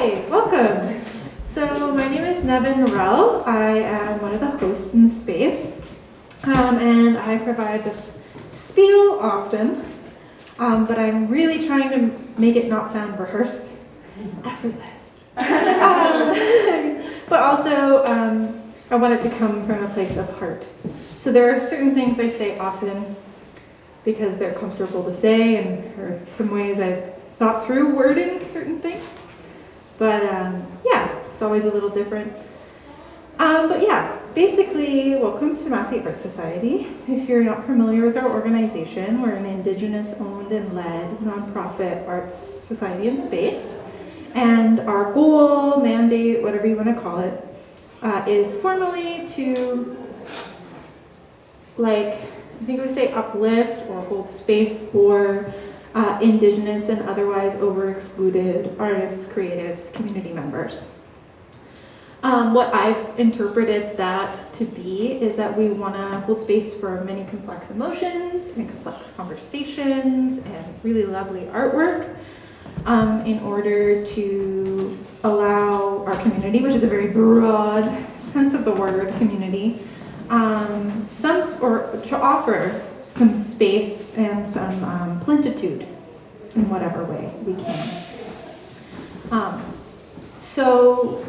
Hi, welcome. So my name is Nevin Norell. I am one of the hosts in the space, and I provide this spiel often, but I'm really trying to make it not sound rehearsed, effortless. But also, I want it to come from a place of heart. So there are certain things I say often because they're comfortable to say, and there are some ways I've thought through wording certain things. But yeah, it's always a little different. But yeah, basically, welcome to Massy Arts Society. If you're not familiar with our organization, we're an Indigenous-owned and led nonprofit arts society in space. And our goal, mandate, whatever you want to call it, is formally to, I think we say uplift or hold space for Indigenous and otherwise over-excluded artists, creatives, community members. What I've interpreted that to be is that we want to hold space for many complex emotions and complex conversations and really lovely artwork in order to allow our community, which is a very broad sense of the word community, to offer some space and some plentitude in whatever way we can. So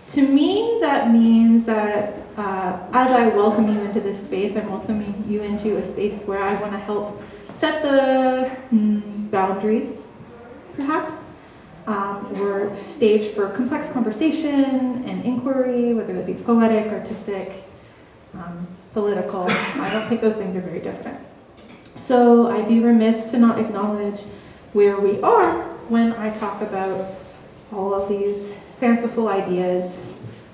to me, that means that as I welcome you into this space, I'm welcoming you into a space where I want to help set the boundaries, perhaps, or stage for complex conversation and inquiry, whether that be poetic, artistic, political. I don't think those things are very different. So I'd be remiss to not acknowledge where we are when I talk about all of these fanciful ideas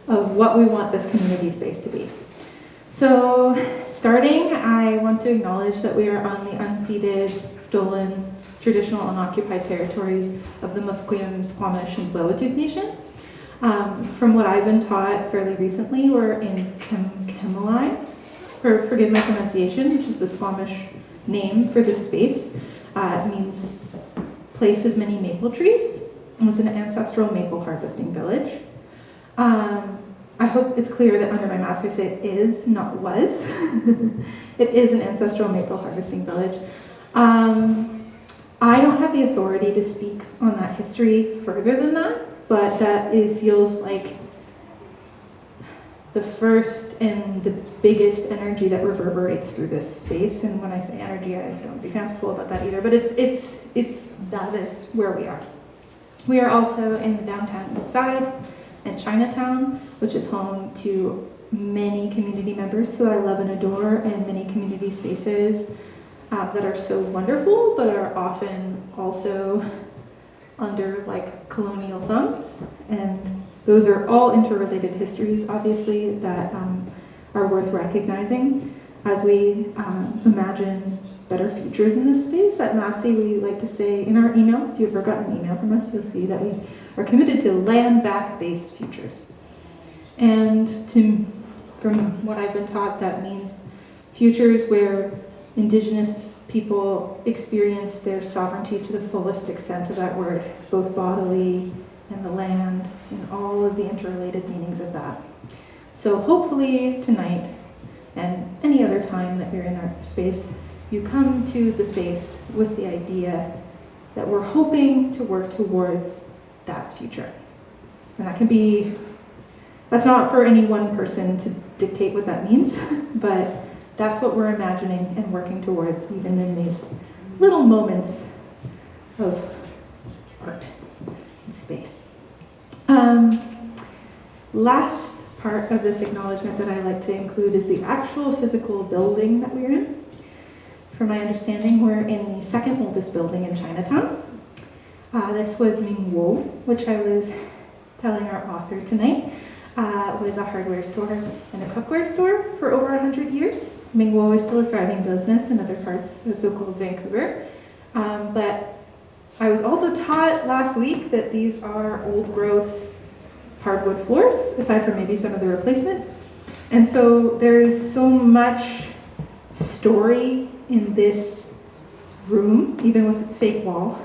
of what we want this community space to be. So starting, I want to acknowledge that we are on the unceded, stolen, traditional unoccupied territories of the Musqueam, Squamish, and Tsleil-Waututh nations. From what I've been taught fairly recently, we're in Kimilai, or forgive my pronunciation, which is the Squamish name for this space. It means place of many maple trees. It was an ancestral maple harvesting village. I hope it's clear that under my mask I say it is, not was. It is an ancestral maple harvesting village. I don't have the authority to speak on that history further than that, but that it feels like the first and the biggest energy that reverberates through this space. And when I say energy, I don't be fanciful about that either, but that is where we are. We are also in the downtown east side and Chinatown, which is home to many community members who I love and adore, and many community spaces that are so wonderful, but are often also under colonial thumbs. And those are all interrelated histories, obviously, that are worth recognizing as we imagine better futures in this space. At Massy, we like to say in our email, if you've ever gotten an email from us, you'll see that we are committed to land-back-based futures. And from what I've been taught, that means futures where Indigenous people experience their sovereignty to the fullest extent of that word, both bodily and the land, and all of the interrelated meanings of that. So hopefully tonight, and any other time that you're in our space, you come to the space with the idea that we're hoping to work towards that future. And that's not for any one person to dictate what that means, but that's what we're imagining and working towards, even in these little moments of art and space. Last part of this acknowledgement that I like to include is the actual physical building that we're in. From my understanding, we're in the second oldest building in Chinatown. This was Ming Wo, which I was telling our author tonight, was a hardware store and a cookware store for over 100 years. Ming Wo is still a thriving business in other parts of so-called Vancouver. But I was also taught last week that these are old growth hardwood floors, aside from maybe some of the replacement. And so there's so much story in this room, even with its fake wall.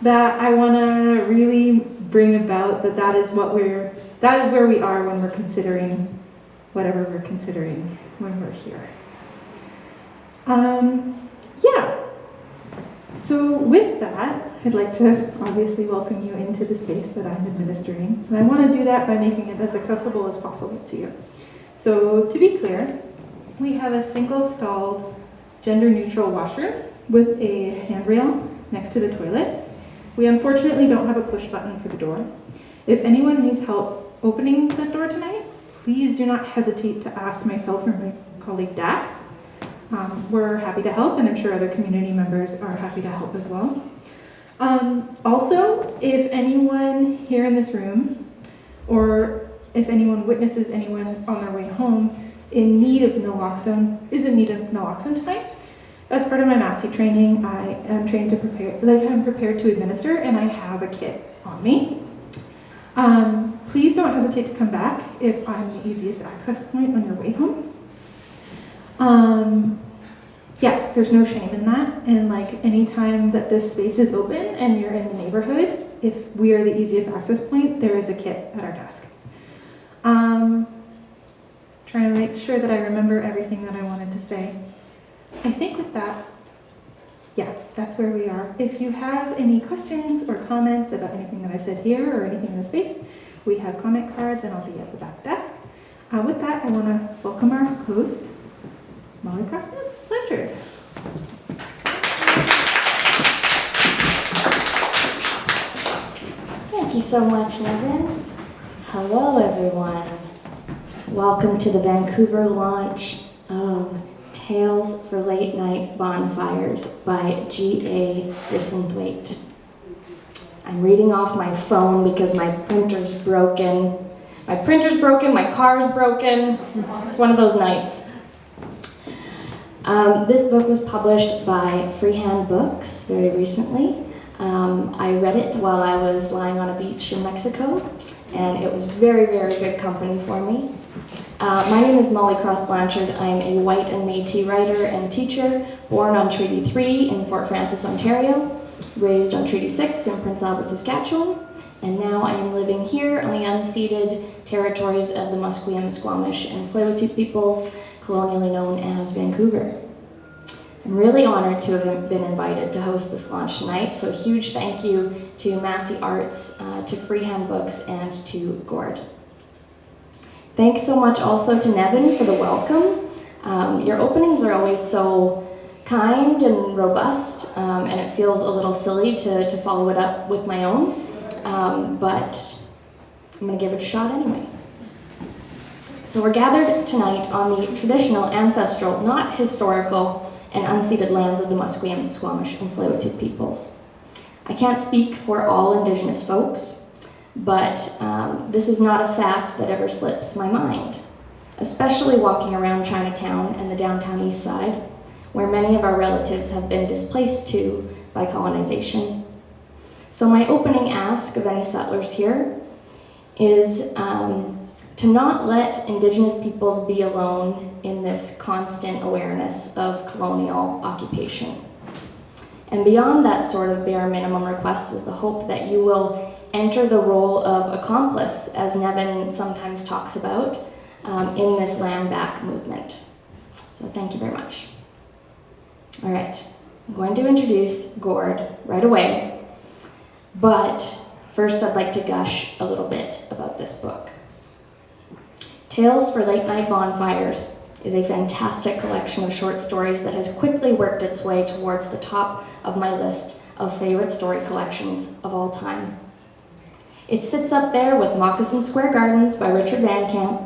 that I want to really bring about that is where we are when we're considering whatever we're considering when we're here. Yeah. So with that, I'd like to obviously welcome you into the space that I'm administering. And I want to do that by making it as accessible as possible to you. So to be clear, we have a single-stalled, gender-neutral washroom with a handrail next to the toilet. We unfortunately don't have a push button for the door. If anyone needs help opening that door tonight, please do not hesitate to ask myself or my colleague Dax. We're happy to help, and I'm sure other community members are happy to help as well. Also, if anyone here in this room, or if anyone witnesses anyone on their way home is in need of naloxone tonight, as part of my Massy training, I am trained to I'm prepared to administer, and I have a kit on me. Please don't hesitate to come back if I'm the easiest access point on your way home. Yeah, there's no shame in that. And like anytime that this space is open and you're in the neighborhood, if we are the easiest access point, there is a kit at our desk. Trying to make sure that I remember everything that I wanted to say. I think with that, yeah, that's where we are. If you have any questions or comments about anything that I've said here or anything in the space, we have comment cards and I'll be at the back desk. With that, I want to welcome our host, Molly Cross-Blanchard. Thank you so much, Nevin. Hello, everyone. Welcome to the Vancouver launch of Tales for Late Night Bonfires by G.A. Grisenthwaite. I'm reading off my phone because my printer's broken. My car's broken. It's one of those nights. This book was published by Freehand Books very recently. I read it while I was lying on a beach in Mexico, and it was very, very good company for me. My name is Molly Cross-Blanchard. I'm a white and Métis writer and teacher, born on Treaty 3 in Fort Frances, Ontario, raised on Treaty 6 in Prince Albert, Saskatchewan, and now I am living here on the unceded territories of the Musqueam, Squamish, and Tsleil-Waututh peoples, colonially known as Vancouver. I'm really honored to have been invited to host this launch tonight, so huge thank you to Massy Arts, to Freehand Books, and to Gord. Thanks so much also to Nevin for the welcome. Your openings are always so kind and robust, and it feels a little silly to follow it up with my own, but I'm going to give it a shot anyway. So we're gathered tonight on the traditional, ancestral, not historical, and unceded lands of the Musqueam, Squamish, and Tsleil-Waututh peoples. I can't speak for all Indigenous folks, but this is not a fact that ever slips my mind, especially walking around Chinatown and the downtown east side, where many of our relatives have been displaced to by colonization. So my opening ask of any settlers here is to not let Indigenous peoples be alone in this constant awareness of colonial occupation. And beyond that sort of bare minimum request is the hope that you will enter the role of accomplice, as Nevin sometimes talks about, in this land back movement. So thank you very much. All right, I'm going to introduce Gord right away, but first I'd like to gush a little bit about this book. Tales for Late Night Bonfires is a fantastic collection of short stories that has quickly worked its way towards the top of my list of favorite story collections of all time. It sits up there with Moccasin Square Gardens by Richard Van Camp,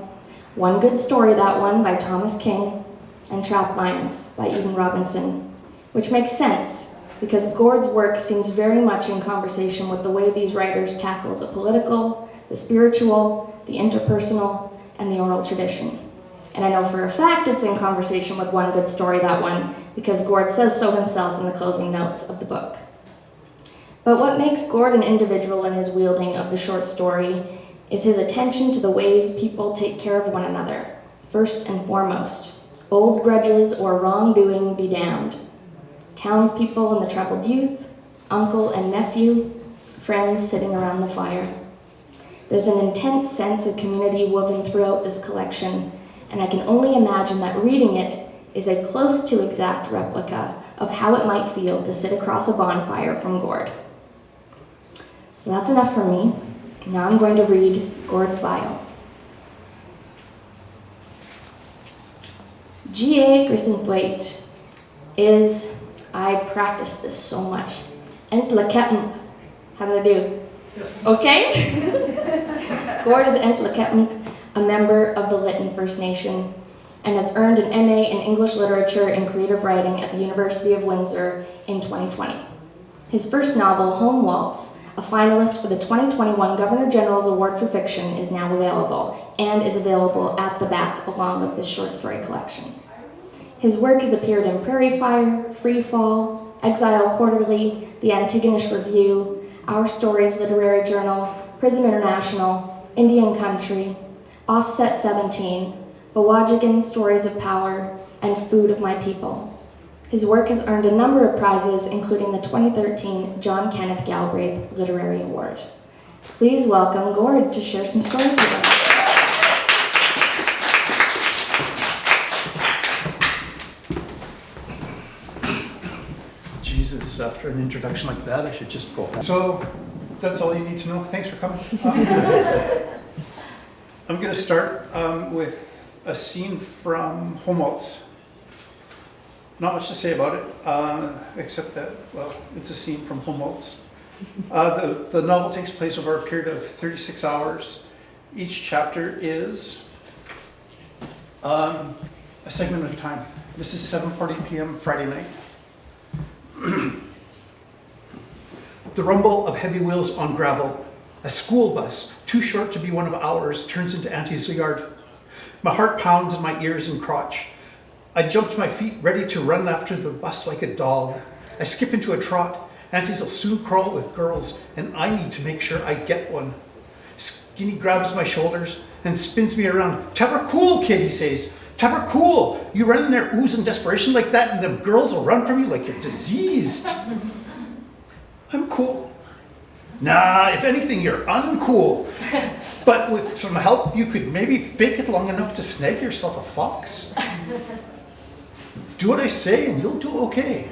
One Good Story That One by Thomas King, and Trapped Lions by Eden Robinson, which makes sense because Gord's work seems very much in conversation with the way these writers tackle the political, the spiritual, the interpersonal, and the oral tradition. And I know for a fact it's in conversation with One Good Story That One because Gord says so himself in the closing notes of the book. But what makes Gord an individual in his wielding of the short story is his attention to the ways people take care of one another, first and foremost. Old grudges or wrongdoing be damned. Townspeople and the troubled youth, uncle and nephew, friends sitting around the fire. There's an intense sense of community woven throughout this collection, and I can only imagine that reading it is a close to exact replica of how it might feel to sit across a bonfire from Gord. So that's enough for me. Now I'm going to read Gord's bio. G.A. Grisenthwaite is, I practiced this so much, Entleketmk. How did I do? Yes. Okay? Gord is Entleketmk, a member of the Lytton First Nation, and has earned an MA in English Literature and Creative Writing at the University of Windsor in 2020. His first novel, Home Waltz, a finalist for the 2021 Governor General's Award for Fiction, is now available, and is available at the back along with this short story collection. His work has appeared in Prairie Fire, Free Fall, Exile Quarterly, The Antigonish Review, Our Stories Literary Journal, Prism International, Indian Country, Offset 17, Bawajigan Stories of Power, and Food of My People. His work has earned a number of prizes, including the 2013 John Kenneth Galbraith Literary Award. Please welcome Gord to share some stories with us. Jesus, after an introduction like that, I should just go home. So, that's all you need to know. Thanks for coming. I'm going to start with a scene from Home Waltz. Not much to say about it, except that, well, it's a scene from Home Waltz. The novel takes place over a period of 36 hours. Each chapter is a segment of time. This is 7:40 p.m. Friday night. The rumble of heavy wheels on gravel. A school bus, too short to be one of ours, turns into Auntie's yard. My heart pounds in my ears and crotch. I jump to my feet, ready to run after the bus like a dog. I skip into a trot. Aunties will soon crawl with girls, and I need to make sure I get one. Skinny grabs my shoulders and spins me around. "Tell her cool, kid," he says. "Tell her cool. You run in there oozing desperation like that, and them girls will run from you like you're diseased." I'm cool. Nah, if anything, you're uncool. But with some help, you could maybe fake it long enough to snag yourself a fox. Do what I say and you'll do okay.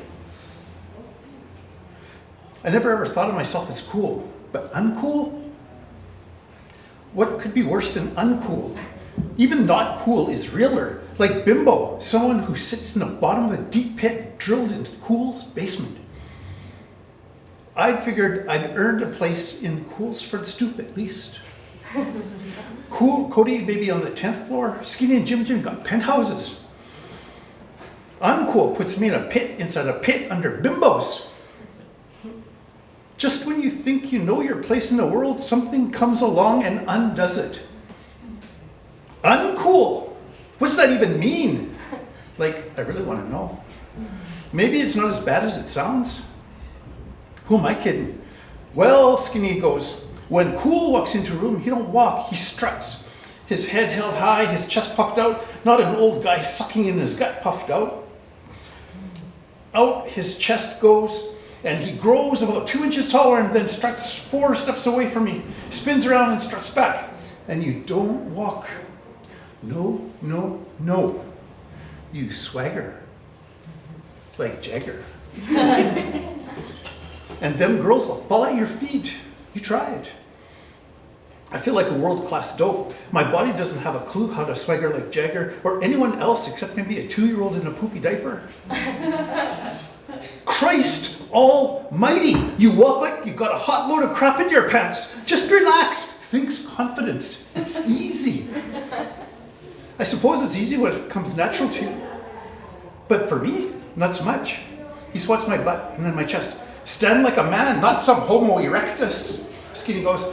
I never ever thought of myself as cool, but uncool? What could be worse than uncool? Even not cool is realer, like Bimbo, someone who sits in the bottom of a deep pit drilled into Cool's basement. I'd figured I'd earned a place in Cool's front stoop at least. Cool, Cody maybe on the 10th floor, Skinny and Jim got penthouses. Uncool puts me in a pit inside a pit under Bimbos. Just when you think you know your place in the world, something comes along and undoes it. Uncool. What's that even mean? Like, I really want to know. Maybe it's not as bad as it sounds. Who am I kidding? Well, Skinny goes, when Cool walks into a room, he don't walk, he struts. His head held high, his chest puffed out, not an old guy sucking in his gut puffed out. Out his chest goes, and he grows about 2 inches taller and then struts 4 steps away from me, spins around and struts back. And you don't walk. No, no, no. You swagger. Like Jagger. And them girls will fall at your feet. You try it. I feel like a world-class dope. My body doesn't have a clue how to swagger like Jagger or anyone else except maybe a 2-year-old in a poopy diaper. Christ almighty! You walk like you got a hot load of crap in your pants. Just relax. Think's confidence. It's easy. I suppose it's easy when it comes natural to you. But for me, not so much. He swats my butt and then my chest. Stand like a man, not some homo erectus. Skinny goes,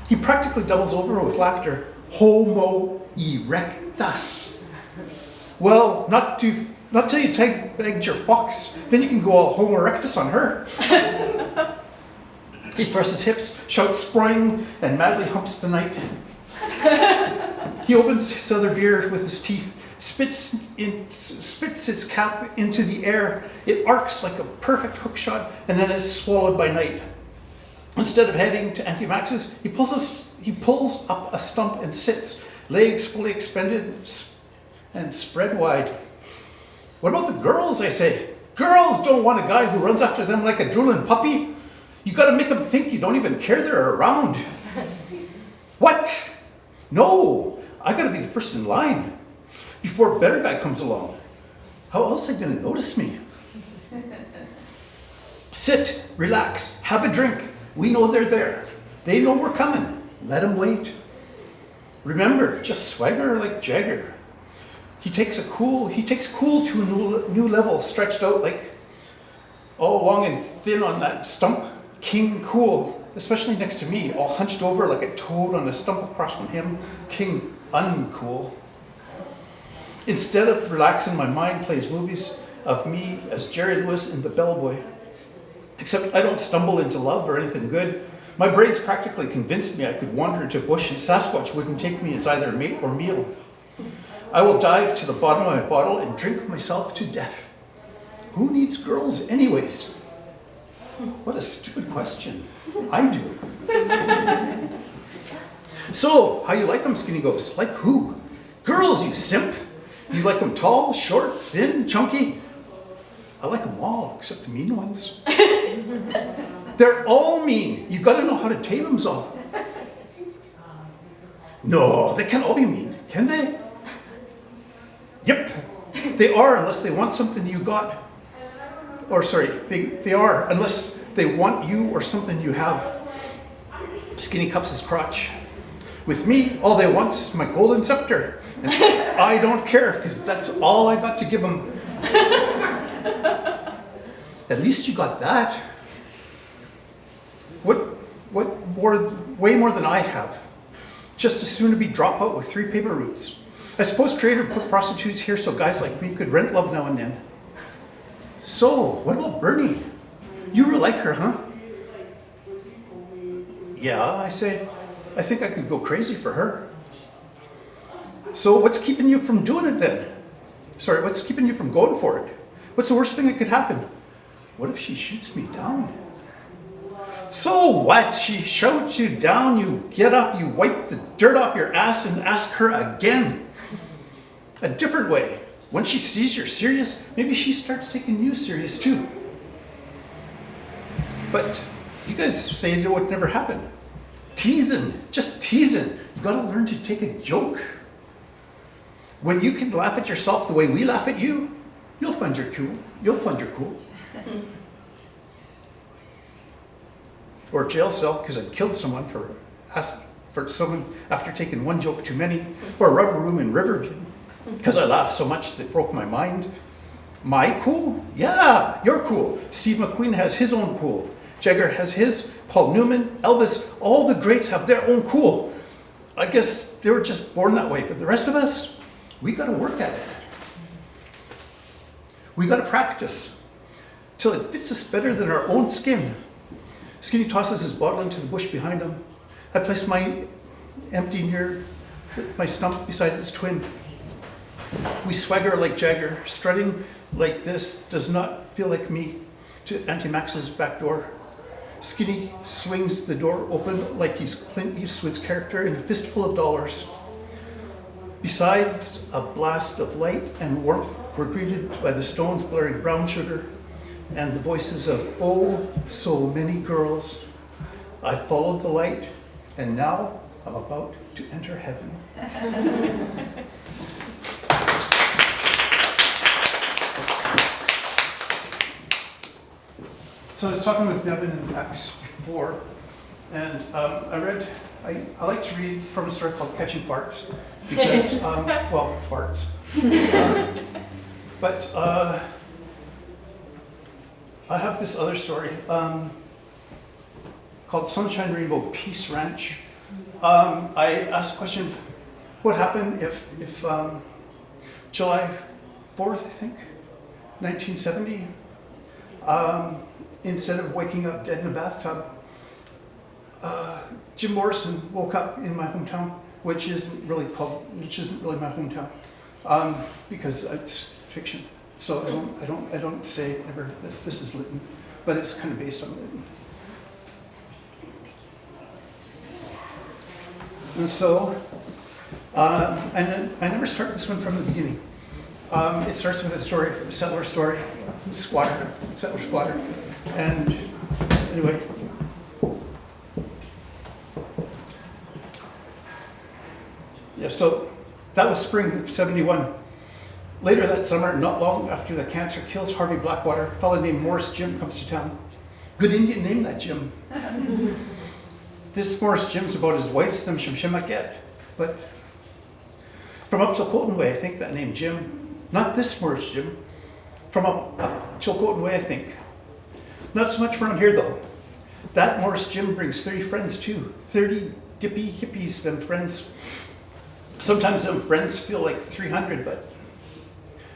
he practically doubles over with laughter. Homo erectus. Well, not till you bagged your fox. Then you can go all homo erectus on her. He thrusts his hips, shouts spring, and madly humps the night. He opens his other beer with his teeth, spits its cap into the air. It arcs like a perfect hook shot, and then is swallowed by night. Instead of heading to Auntie Max's, he pulls up a stump and sits, legs fully expended and spread wide. What about the girls, I say? Girls don't want a guy who runs after them like a drooling puppy. You gotta make them think you don't even care they're around. What? No, I gotta be the first in line before a better guy comes along. How else are they gonna notice me? Sit, relax, have a drink. We know they're there. They know we're coming. Let them wait. Remember, just swagger like Jagger. He takes cool to a new level, stretched out like all long and thin on that stump. King cool, especially next to me, all hunched over like a toad on a stump across from him. King uncool. Instead of relaxing, my mind plays movies of me as Jerry Lewis in The Bellboy. Except I don't stumble into love or anything good. My brain's practically convinced me I could wander into a bush and Sasquatch wouldn't take me as either mate or meal. I will dive to the bottom of my bottle and drink myself to death. Who needs girls anyways? What a stupid question. I do. So, how you like them, Skinny Ghost? Like who? Girls, you simp. You like them tall, short, thin, chunky? I like them all, except the mean ones. They're all mean. You gotta know how to tame them all. No, they can't all be mean, can they? Yep, they are unless they want something you got. Or sorry, they are unless they want you or something you have. Skinny cups his crotch. With me, all they want is my golden scepter. And I don't care, because that's all I got to give them. At least you got that. Way more than I have. Just as soon to be drop out with 3 paper routes. I suppose Creator put prostitutes here so guys like me could rent love now and then. So, what about Bernie? You were like her, huh? Yeah, I say. I think I could go crazy for her. So what's keeping you from doing it then? Sorry, what's keeping you from going for it? What's the worst thing that could happen? What if she shoots me down? So what? She shoots you down, you get up, you wipe the dirt off your ass and ask her again. A different way. When she sees you're serious, maybe she starts taking you serious too. But you guys say it would never happen. Teasing, just teasing. You gotta learn to take a joke. When you can laugh at yourself the way we laugh at you, you'll find you're cool. You'll find you're cool. Or jail cell because I killed someone for someone after taking one joke too many. Or a rubber room in Riverview because I laughed so much that broke my mind. My cool? Yeah, you're cool. Steve McQueen has his own cool. Jagger has his. Paul Newman, Elvis, all the greats have their own cool. I guess they were just born that way, but the rest of us, we gotta work at it. We gotta practice till it fits us better than our own skin. Skinny tosses his bottle into the bush behind him. I place my empty near my stump beside its twin. We swagger like Jagger. Strutting like this does not feel like me to Auntie Max's back door. Skinny swings the door open like he's Clint Eastwood's character in A Fistful of Dollars. Besides a blast of light and warmth, we're greeted by the Stones blaring Brown Sugar and the voices of oh so many girls. I followed the light and now I'm about to enter heaven. So I was talking with Nevin and Max before, and I like to read from a story called Catching Farts, because, well, farts. But I have this other story called Sunshine Rainbow Peace Ranch. I asked the question, what happened if July 4th, I think, 1970, instead of waking up dead in a bathtub, Jim Morrison woke up in my hometown, which isn't really my hometown. because it's fiction. So I don't say ever that this is Lytton, but it's kind of based on Lytton. And so, and I never start this one from the beginning. It starts with a story, a settler story, settler squatter. And anyway, yeah, so that was spring of '71. Later that summer, not long after the cancer kills Harvey Blackwater, a fellow named Morris Jim comes to town. Good Indian name, that Jim. This Morris Jim's about as white as them Shim I get, but from up Chilcotin Way, I think that name Jim. Not this Morris Jim, from up Chilcotin Way, I think. Not so much from here though. That Morris Jim brings 30 friends too, 30 dippy hippies, them friends. Sometimes them friends feel like 300, but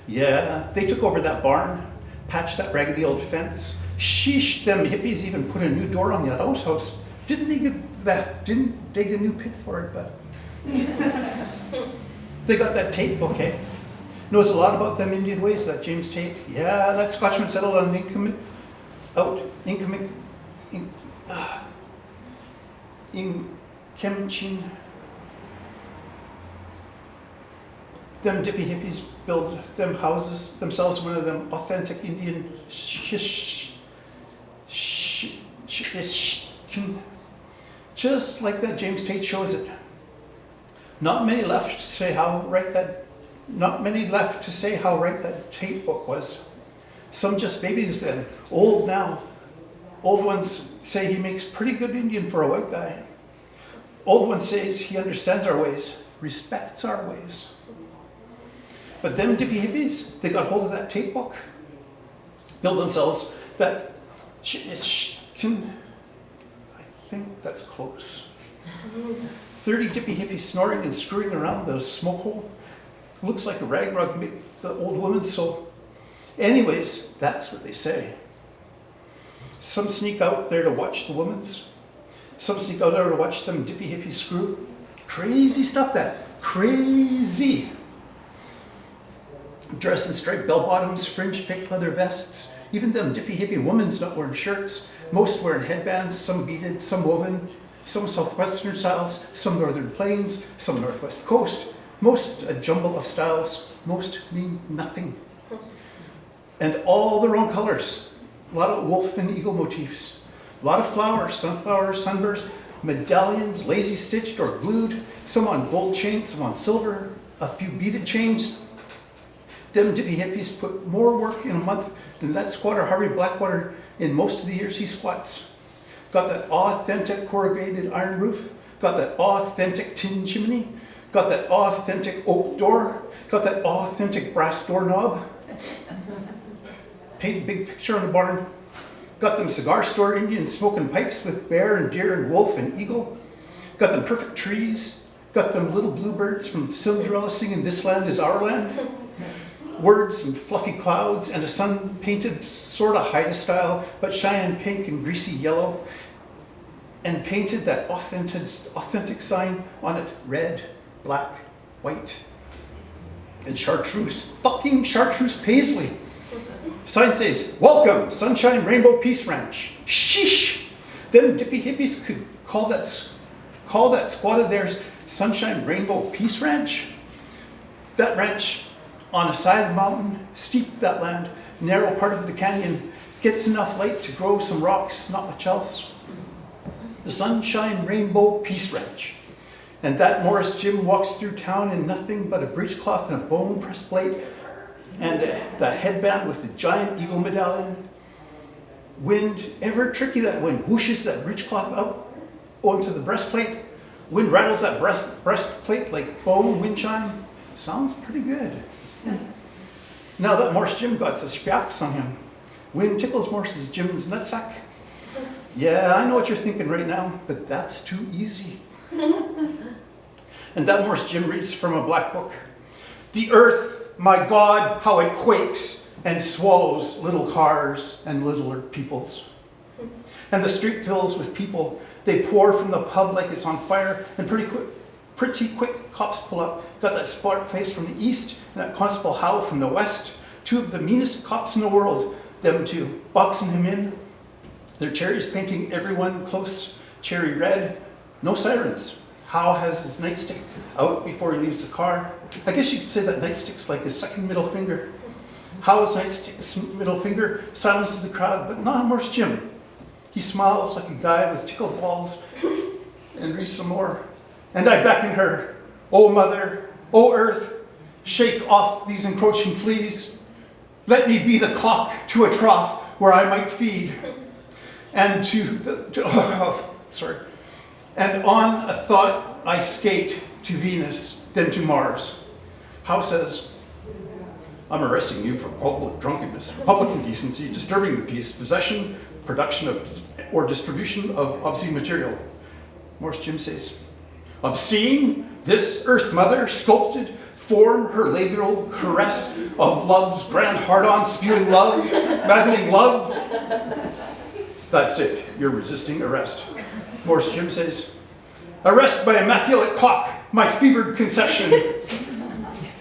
yeah, they took over that barn, patched that raggedy old fence. Sheesh, them hippies even put a new door on that outhouse. Didn't dig a new pit for it, but they got that Tate book, eh? Knows a lot about them Indian ways, that James Tate. Yeah, that Scotchman settled on Inkemchin. Them dippy hippies build them houses themselves, one of them authentic Indian just like that James Tate shows it. Not many left to say how right that Tate book was. Some just babies then, old now. Old ones say he makes pretty good Indian for a white guy. Old one says he understands our ways, respects our ways. But them dippy hippies, they got hold of that Tate book, build themselves that, I think that's close. 30 dippy hippies snoring and screwing around the smoke hole. Looks like a rag rug, the old woman, so anyways, that's what they say. Some sneak out there to watch the women's. Some sneak out there to watch them dippy hippies screw. Crazy stuff, that. Crazy. Dress in striped bell-bottoms, fringed fake leather vests. Even them dippy hippie women's not wearing shirts. Most wearing headbands, some beaded, some woven. Some southwestern styles, some northern plains, some northwest coast. Most a jumble of styles. Most mean nothing. And all the wrong colors. A lot of wolf and eagle motifs. A lot of flowers, sunflowers, sunbursts, medallions, lazy stitched or glued. Some on gold chains, some on silver. A few beaded chains. Them dippy hippies put more work in a month than that squatter Harvey Blackwater in most of the years he squats. Got that authentic corrugated iron roof. Got that authentic tin chimney. Got that authentic oak door. Got that authentic brass doorknob. Painted big picture on the barn. Got them cigar store Indians smoking pipes with bear and deer and wolf and eagle. Got them perfect trees. Got them little bluebirds from Cinderella singing "This Land Is Our Land." Words and fluffy clouds and a sun painted sort of Haida style, but Cheyenne pink and greasy yellow, and painted that authentic sign on it, red, black, white, and chartreuse, fucking chartreuse paisley. Sign says, "Welcome, Sunshine Rainbow Peace Ranch." Sheesh! Them dippy hippies could call that squad of theirs Sunshine Rainbow Peace Ranch. That ranch on a side of the mountain, steep that land, narrow part of the canyon, gets enough light to grow some rocks, not much else. The Sunshine Rainbow Peace Ranch. And that Morris Jim walks through town in nothing but a breechcloth and a bone press plate, and that headband with the giant eagle medallion. Wind, ever tricky that wind, whooshes that breechcloth up onto the breastplate. Wind rattles that breastplate like bone wind chime. Sounds pretty good. Now that Morris Jim got the spacks on him. Wind tickles Morris Jim's nutsack. Yeah, I know what you're thinking right now, but that's too easy. And that Morris Jim reads from a black book. The earth, my God, how it quakes and swallows little cars and littler peoples. And the street fills with people. They pour from the pub like it's on fire, and pretty quick cops pull up, got that spot face from the east, and that Constable Howe from the west. Two of the meanest cops in the world, them two, boxing him in. Their cherries painting everyone close cherry red. No sirens. Howe has his nightstick out before he leaves the car. I guess you could say that nightstick's like his second middle finger. Howe's nightstick's middle finger silences the crowd, but not Morse Jim. He smiles like a guy with tickled balls and reads some more. And I beckon her, "O mother, O earth, shake off these encroaching fleas. Let me be the cock to a trough where I might feed." And and on a thought I skate to Venus, then to Mars. Howe says, "I'm arresting you for public drunkenness, public indecency, disturbing the peace, possession, production of, or distribution of obscene material." Morse Jim says, "Obscene? This earth mother sculpted form, her labial caress of love's grand heart-on, spewing love, maddening love." "That's it, you're resisting arrest." Morse Jim says, "Arrest by immaculate cock, my fevered conception."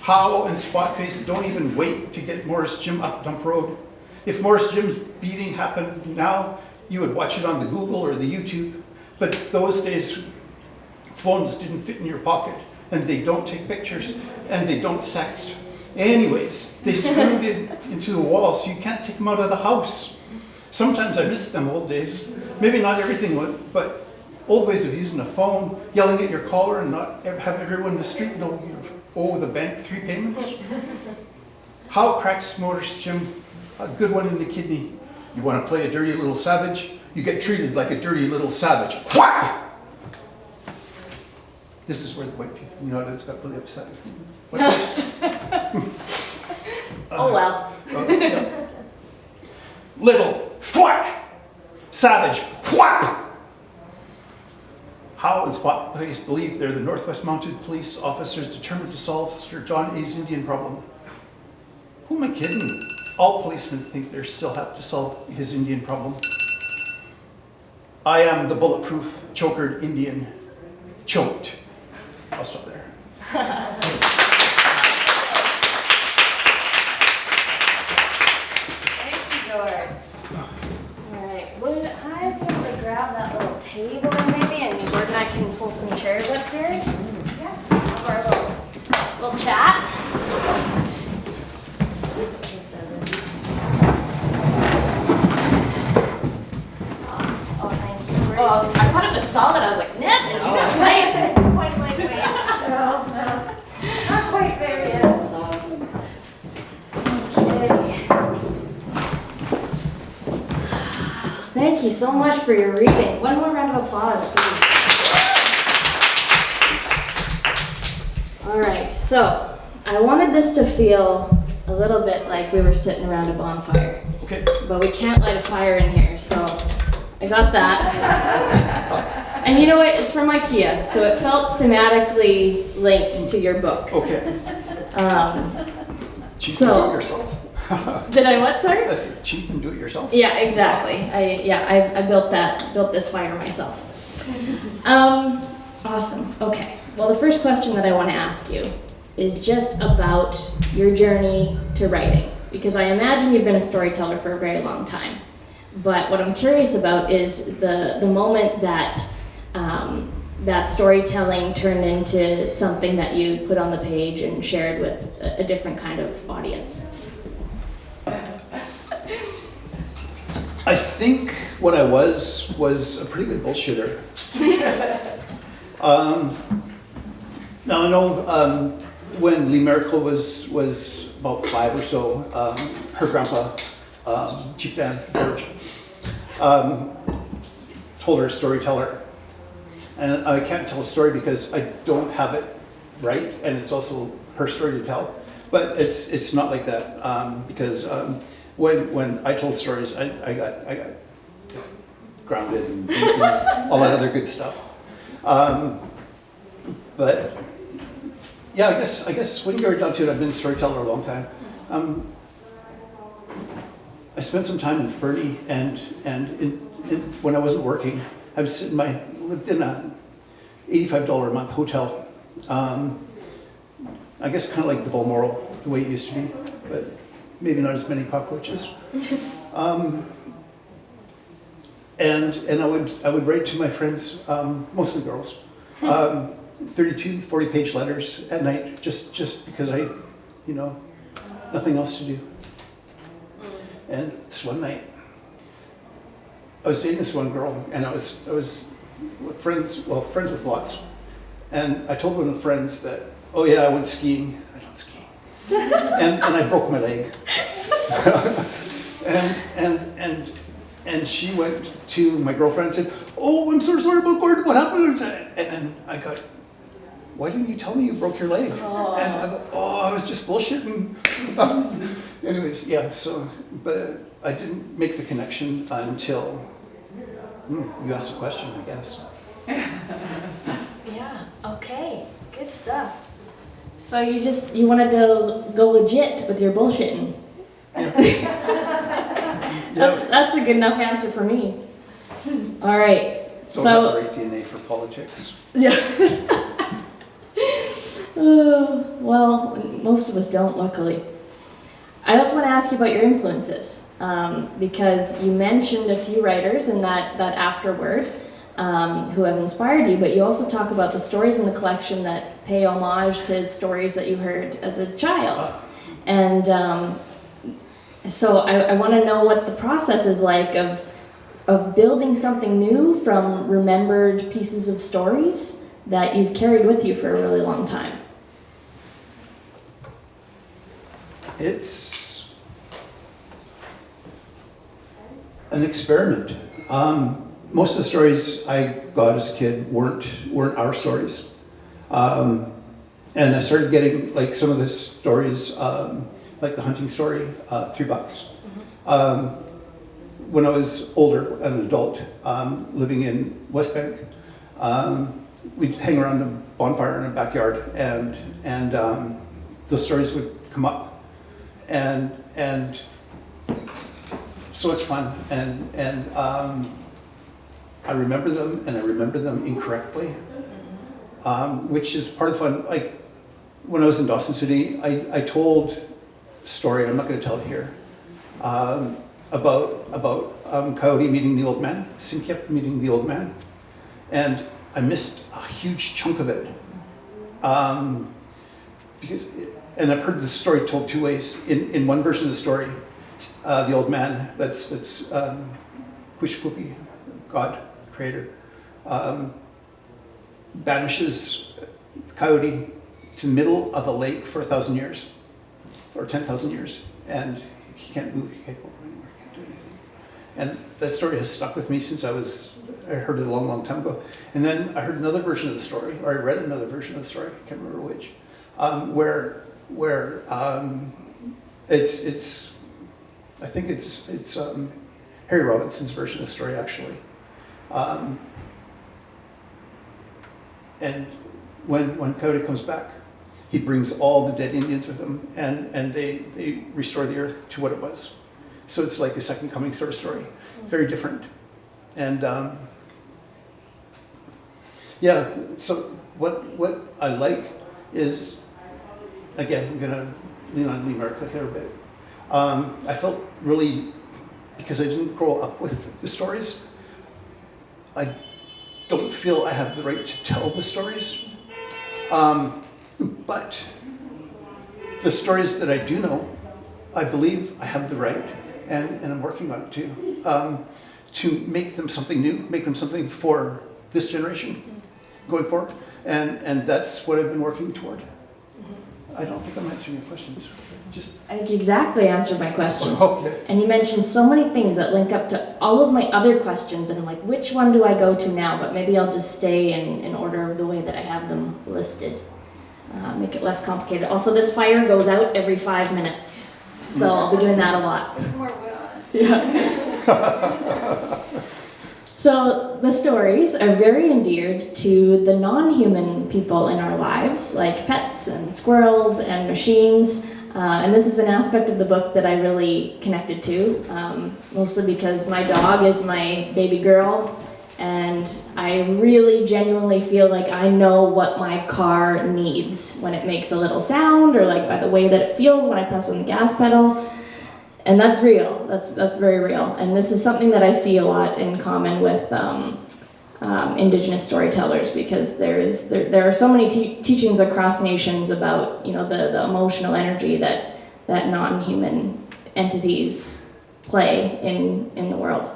Howe and Spotface don't even wait to get Morris Jim up Dump Road. If Morris Jim's beating happened now, you would watch it on the Google or the YouTube. But those days, phones didn't fit in your pocket, and they don't take pictures, and they don't sext. Anyways, they screwed it into the wall, so you can't take them out of the house. Sometimes I miss them old days. Maybe not everything would, but old ways of using a phone, yelling at your caller and not have everyone in the street know you owe the bank 3 payments. Howe cracks Morris Jim a good one in the kidney. "You want to play a dirty little savage? You get treated like a dirty little savage." Whap! This is where the white people in the audience got really upset with me. Oh well. Yeah. Little, thwack! Savage, whap! Howe and Spotface believe they're the Northwest Mounted Police officers determined to solve Sir John A.'s Indian problem. Who am I kidding? All policemen think they still have to solve his Indian problem. I am the bulletproof, chokered Indian, choked. I'll stop there. Thank you, George. All right, would I be able to grab that little table maybe, and George and I can pull some chairs up here? Yeah. Have our little chat. Oh, I thought it was solid. I was like, nah, you got plates. It's quite lightweight. No, not quite there yet. That's awesome. Okay. Thank you so much for your reading. One more round of applause, please. All right, so I wanted this to feel a little bit like we were sitting around a bonfire. Okay. But we can't light a fire in here, so I got that. And you know what? It's from IKEA, so it felt thematically linked to your book. Okay. Cheap So- and do it yourself. Did I what, sir? I said cheap and do it yourself. Yeah, exactly. I built this fire myself. Awesome. Okay. Well, the first question that I want to ask you is just about your journey to writing, because I imagine you've been a storyteller for a very long time. But what I'm curious about is the moment that that storytelling turned into something that you put on the page and shared with a different kind of audience. I think what I was a pretty good bullshitter. Now I know when Lee Miracle was about 5 or so, her grandpa, Chief Dan George, told her a storyteller. And I can't tell a story because I don't have it right, and it's also her story to tell. But it's not like that because when I told stories, I got grounded and beaten, all that other good stuff. But yeah, I guess when you're down to it, I've been a storyteller a long time. I spent some time in Fernie, and when I wasn't working, I lived in a $85 a month hotel, I guess kind of like the Balmoral, the way it used to be, but maybe not as many cockroaches. And I would write to my friends, mostly girls, 32, 40-page letters at night, just because I, nothing else to do. And this one night, I was dating this one girl, and I was with friends with lots. And I told one of the friends that, oh yeah, I went skiing. I don't ski. and I broke my leg. and she went to my girlfriend and said, oh, I'm so sorry about Gordon, what happened? And then I got, why didn't you tell me you broke your leg? Oh. And I go, oh, I was just bullshitting. Anyways, yeah, but I didn't make the connection until you asked a question, I guess. Yeah, okay, good stuff. So you wanted to go legit with your bullshitting. Yeah. That's a good enough answer for me. All right, Don't have the right DNA for politics. Yeah. Well, most of us don't, luckily. I also want to ask you about your influences, because you mentioned a few writers in that afterword who have inspired you, but you also talk about the stories in the collection that pay homage to stories that you heard as a child. And so I want to know what the process is like of building something new from remembered pieces of stories that you've carried with you for a really long time. It's an experiment. Most of the stories I got as a kid weren't our stories. And I started getting like some of the stories, like the hunting story, $3. When I was older, an adult, living in West Bank, we'd hang around a bonfire in a backyard, and those stories would come up, and so much fun, and I remember them, and I remember them incorrectly, which is part of the fun. Like when I was in Dawson City, I told a story. I'm not going to tell it here. About Coyote meeting the old man, Sinkiep meeting the old man, and I missed a huge chunk of it, and I've heard the story told two ways. In one version of the story, the old man, that's Quishkupi, God, creator, banishes Coyote to the middle of a lake for 1,000 years, or 10,000 years, and he can't move, he can't go anywhere, he can't do anything. And that story has stuck with me since I heard it a long, long time ago. And then I heard another version of the story, or I read another version of the story, I can't remember which, where it's I think it's Harry Robinson's version of the story, actually. And when Coyote comes back, he brings all the dead Indians with him, and they restore the earth to what it was. So it's like a second coming sort of story, very different. And yeah, so what I like is, again, I'm gonna lean on Lee Merrick here a bit. I felt really, because I didn't grow up with the stories, I don't feel I have the right to tell the stories. But the stories that I do know, I believe I have the right, and I'm working on it too, to make them something new, make them something for this generation going forward. And that's what I've been working toward. I don't think I'm answering your questions. I think you exactly answered my question. Okay. And you mentioned so many things that link up to all of my other questions, and I'm like, which one do I go to now? But maybe I'll just stay in order of the way that I have them listed. Make it less complicated. Also, this fire goes out every 5 minutes, so I'll be doing that a lot. Put some more wood on it. Yeah. So the stories are very endeared to the non-human people in our lives, like pets and squirrels and machines. And this is an aspect of the book that I really connected to, mostly because my dog is my baby girl, And I really genuinely feel like I know what my car needs when it makes a little sound, or like by the way that it feels when I press on the gas pedal. And that's real. That's very real. And this is something that I see a lot in common with Indigenous storytellers, because there are so many teachings across nations about, you know, the emotional energy that non-human entities play in the world.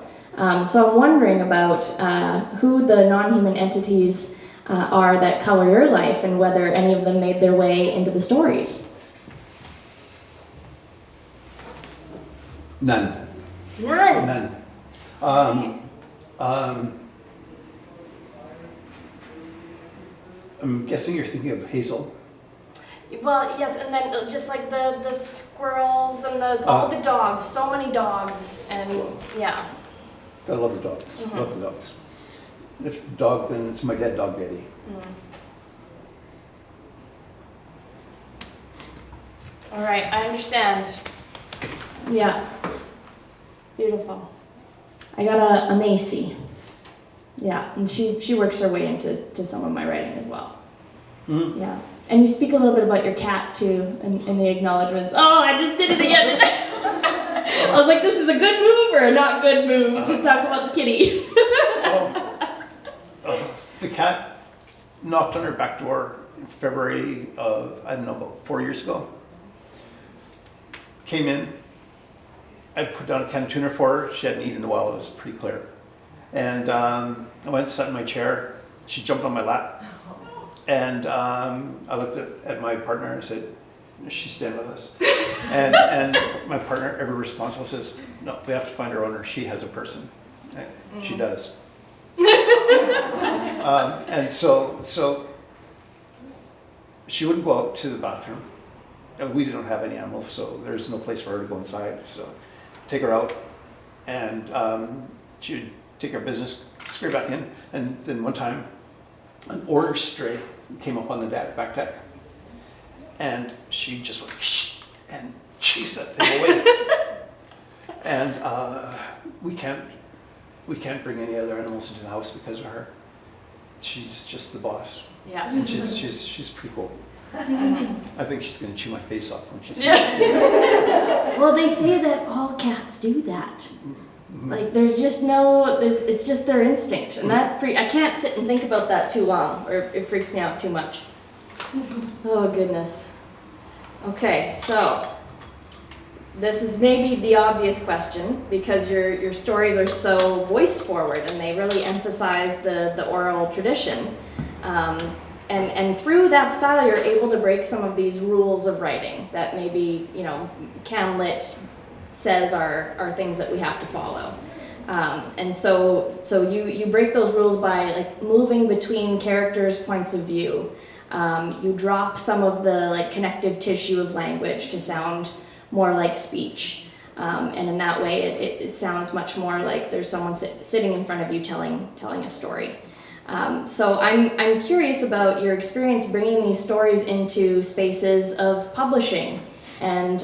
So I'm wondering about who the non-human entities are that color your life, and whether any of them made their way into the stories. None. None. I'm guessing you're thinking of Hazel. Well, yes, and then just like the squirrels and all the dogs, so many dogs, and yeah. I love the dogs. Love the dogs. If the dog, then it's my dead dog, Betty. All right, I understand. Yeah. Beautiful. I got a Massy. Yeah, and she works her way into some of my writing as well. Yeah. And you speak a little bit about your cat too in the acknowledgements. Oh, I just did it again. I was like, this is a good move or a not good move to talk about the kitty. The cat knocked on her back door in February of, I don't know, about 4 years ago. Came in. I put down a can of tuna for her. She hadn't eaten in a while. It was pretty clear. And I went and sat in my chair. She jumped on my lap. And I looked at my partner and said, she's staying with us. And my partner, every responsible, says, no, we have to find her owner. She has a person. And she does. And so she wouldn't go out to the bathroom. And we don't have any animals, so there's no place for her to go inside. So take her out, and she would take her business, scrape back in. And then one time, an orange stray came up on the back deck, and she just went shh, and chased that thing away. And we can't bring any other animals into the house because of her. She's just the boss. Yeah. And she's pretty cool. I think she's gonna chew my face off when she sees me. Well, they say that all cats do that. Like, there's just no, it's just their instinct, and I can't sit and think about that too long, or it freaks me out too much. Oh goodness. Okay, so this is maybe the obvious question, because your stories are so voice forward and they really emphasize the oral tradition. And through that style, you're able to break some of these rules of writing that maybe, you know, CanLit says are things that we have to follow. And so you break those rules by like moving between characters' points of view. You drop some of the like connective tissue of language to sound more like speech. And in that way, it sounds much more like there's someone sitting in front of you telling a story. So I'm curious about your experience bringing these stories into spaces of publishing and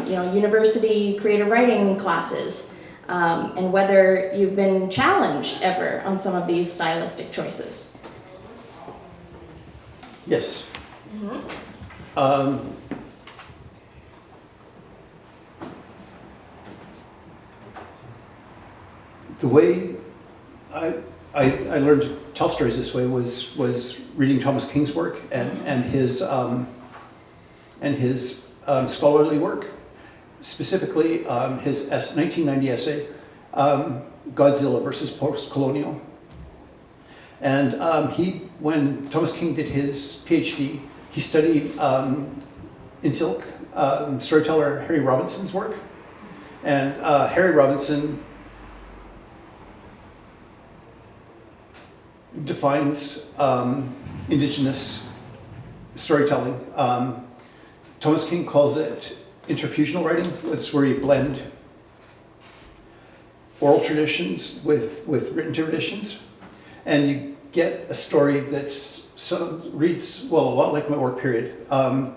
university creative writing classes, and whether you've been challenged ever on some of these stylistic choices. Yes. The way I learned to tell stories this way was reading Thomas King's work and his scholarly work, specifically his 1990 essay, Godzilla versus Post-Colonial. And when Thomas King did his PhD, he studied in Silk storyteller Harry Robinson's work. And Harry Robinson defines Indigenous storytelling. Thomas King calls it interfusional writing. It's where you blend oral traditions with written traditions, and you get a story that reads, well, a lot like my work period. I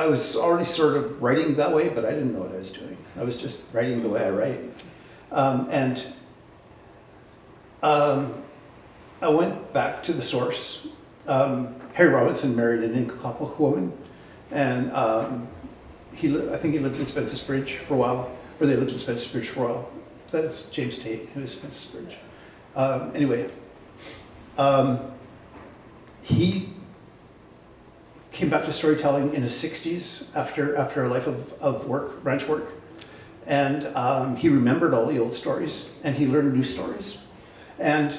was already sort of writing that way, but I didn't know what I was doing. I was just writing the way I write. And I went back to the source. Harry Robinson married an Inglenook woman, and I think he lived in Spence's Bridge for a while, or they lived in Spence's Bridge for a while. That's James Tate, who was Spence's Bridge. Anyway, he came back to storytelling in his 60s after a life of work, ranch work. And he remembered all the old stories, and he learned new stories. And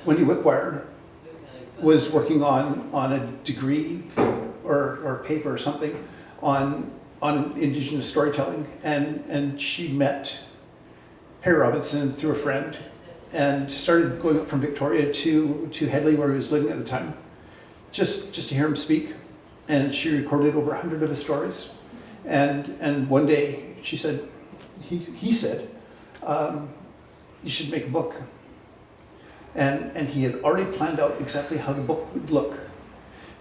when QUILL was working on a degree or paper or something on Indigenous storytelling, and she met Harry Robinson through a friend, and started going up from Victoria to Headley, where he was living at the time, just to hear him speak. And she recorded over 100 of his stories. And one day she said, he said, you should make a book. And he had already planned out exactly how the book would look.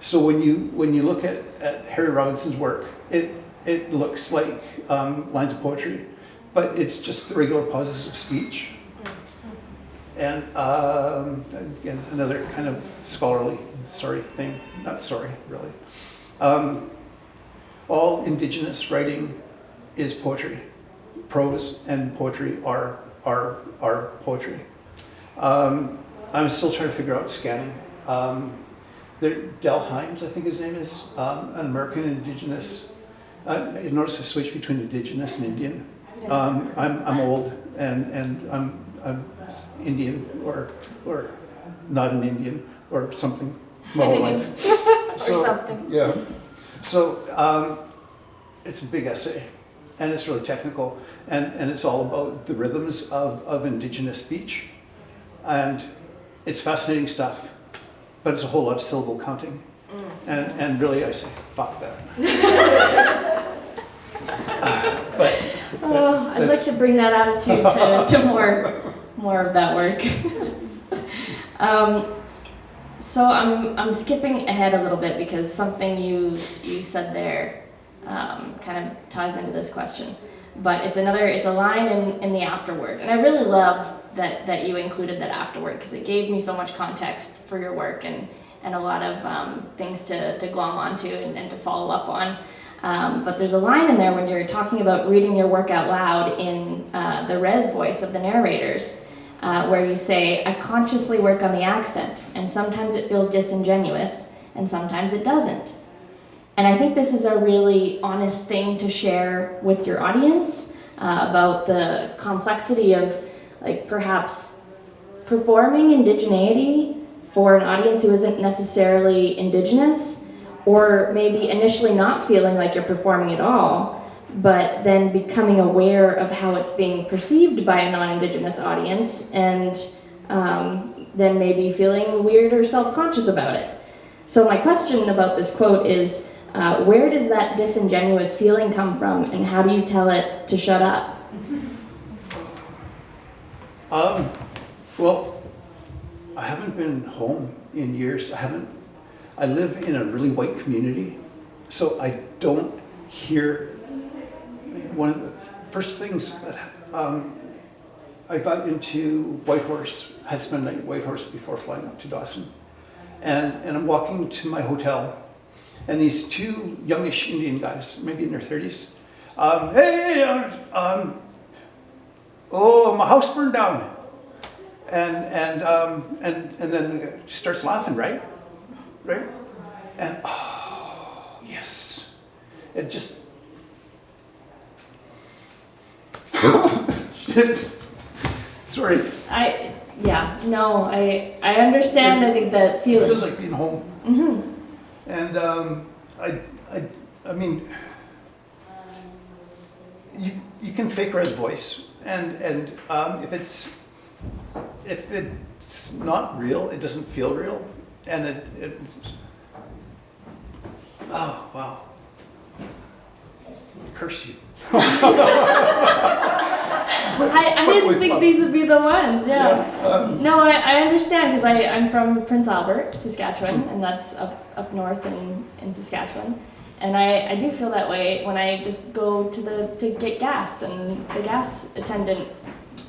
So when you look at Harry Robinson's work, it looks like lines of poetry, but it's just the regular pauses of speech. And again, another kind of scholarly, thing, not sorry, really. All Indigenous writing is poetry. Prose and poetry are poetry. I'm still trying to figure out scanning. Del Hymes, I think his name is, an American Indigenous. You notice I switch between Indigenous and Indian. I'm old and I'm Indian or not an Indian or something my whole life. Or something. Yeah. So it's a big essay, and it's really technical, and it's all about the rhythms of Indigenous speech, and it's fascinating stuff, but it's a whole lot of syllable counting, and really I say fuck that. I'd like to bring that attitude to more of that work. So I'm skipping ahead a little bit because something you said there kind of ties into this question. But it's a line in the afterword, and I really love that you included that afterword because it gave me so much context for your work and a lot of things to glom onto and to follow up on. But there's a line in there when you're talking about reading your work out loud in the res voice of the narrators, where you say, I consciously work on the accent, and sometimes it feels disingenuous, and sometimes it doesn't. And I think this is a really honest thing to share with your audience about the complexity of, like, perhaps performing indigeneity for an audience who isn't necessarily Indigenous, or maybe initially not feeling like you're performing at all, but then becoming aware of how it's being perceived by a non-Indigenous audience, and then maybe feeling weird or self-conscious about it. So my question about this quote is, where does that disingenuous feeling come from, and how do you tell it to shut up? Well, I haven't been home in years. I live in a really white community, so I don't hear. One of the first things that I got into Whitehorse, I had spent a night at Whitehorse before flying up to Dawson, and I'm walking to my hotel, and these two youngish Indian guys, maybe in their 30s, oh, my house burned down, and then it starts laughing, right, and oh yes, it just. Shit. Sorry. I understand. I think that feeling. It feels like being home. Mm-hmm. And I mean, you can fake res voice, and if it's not real, it doesn't feel real, and it oh wow, curse you. I didn't think these would be the ones, yeah. No, I understand, because I'm from Prince Albert, Saskatchewan, and that's up north in Saskatchewan. And I do feel that way when I just go to get gas, and the gas attendant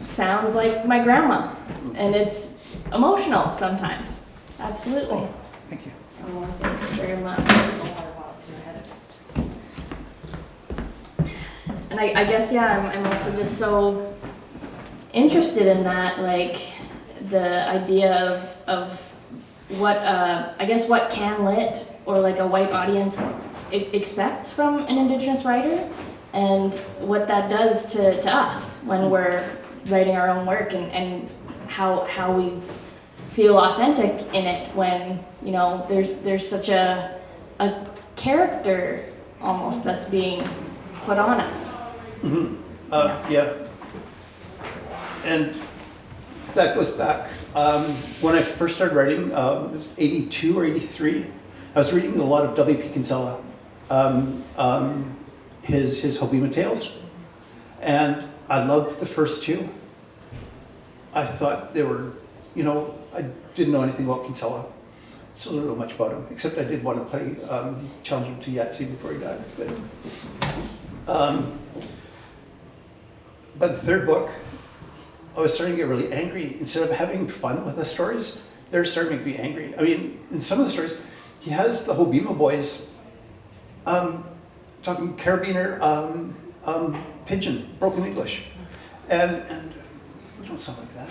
sounds like my grandma, and it's emotional sometimes. Absolutely. Thank you. Oh, thank you very much. And I guess, yeah, I'm also just so interested in that, like, the idea of what, I guess what can lit, or like a white audience expects from an Indigenous writer, and what that does to us when we're writing our own work, and how we feel authentic in it when, you know, there's such a character almost that's being put on us. Mm-hmm. Yeah. And that goes back. When I first started writing, it was 82 or 83, I was reading a lot of W.P. Kinsella, his Hobima Tales, and I loved the first two. I thought they were, you know, I didn't know anything about Kinsella. Still don't know much about him, except I did want to play challenge him to Yahtzee before he died. But the third book, I was starting to get really angry. Instead of having fun with the stories, they're starting to make me angry. I mean, in some of the stories, he has the Hobima boys talking carabiner pidgin, broken English. And we don't sound like that.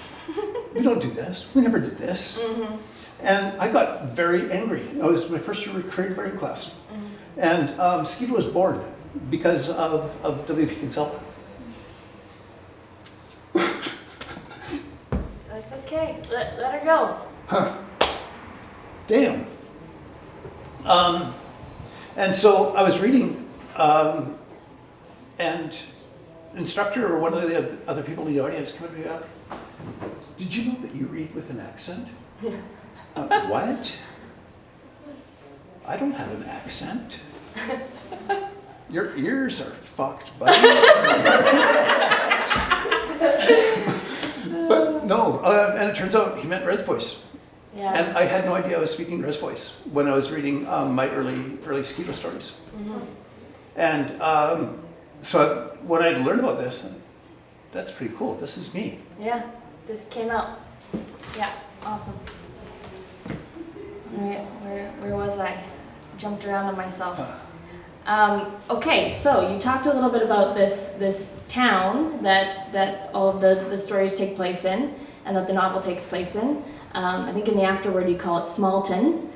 We don't do this. We never did this. Mm-hmm. And I got very angry. It was my first year of creative writing class. Mm-hmm. And Skeeter was born because of W.P. Kinsella. That's okay. Let her go. Huh. Damn. And so I was reading, and instructor or one of the other people in the audience came up to me and did you know that you read with an accent? What? I don't have an accent. Your ears are fucked, buddy. But no, and it turns out he meant Red's voice. Yeah. And I had no idea I was speaking Red's voice when I was reading my early Skeeter stories. Mm-hmm. And so when I learned about this, that's pretty cool. This is me. Yeah, this came out. Yeah, awesome. All right, where was I? Jumped around on myself. Okay, so you talked a little bit about this town that all of the stories take place in, and that the novel takes place in. I think in the afterword you call it Smallton.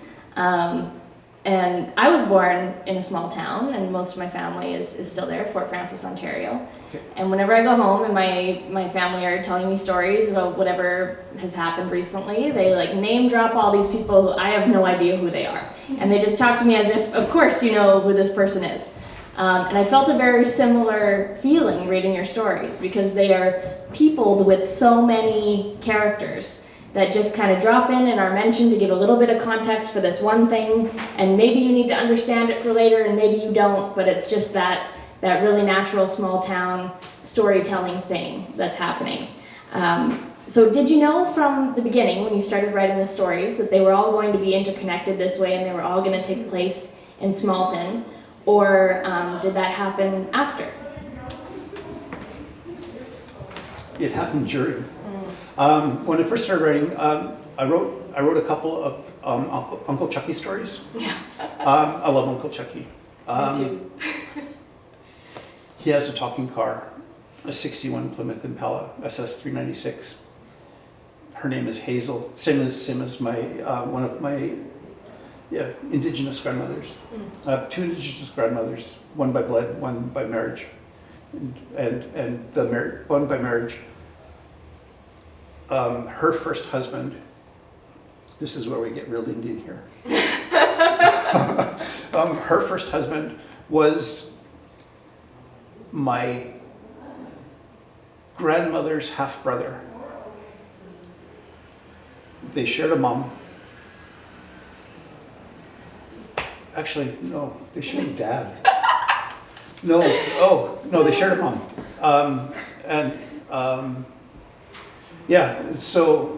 And I was born in a small town, and most of my family is still there, Fort Frances, Ontario. Okay. And whenever I go home and my family are telling me stories about whatever has happened recently, they like name drop all these people who I have no idea who they are. And they just talk to me as if, of course, you know who this person is. And I felt a very similar feeling reading your stories, because they are peopled with so many characters that just kind of drop in and are mentioned to give a little bit of context for this one thing, and maybe you need to understand it for later and maybe you don't, but it's just that really natural small town storytelling thing that's happening. So did you know from the beginning when you started writing the stories that they were all going to be interconnected this way and they were all going to take place in Smallton, or did that happen after? It happened during. When I first started writing, I wrote a couple of Uncle Chucky stories. Yeah. I love Uncle Chucky. Me too. He has a talking car, a 61 Plymouth Impala, SS 396. Her name is Hazel, same as my one of my Indigenous grandmothers. I have two Indigenous grandmothers, one by blood, one by marriage, and the one by marriage. Her first husband, this is where we get real Indian here. Her first husband was my grandmother's half-brother. They shared a mom. Actually, no, they shared a dad. No, they shared a mom. Yeah, so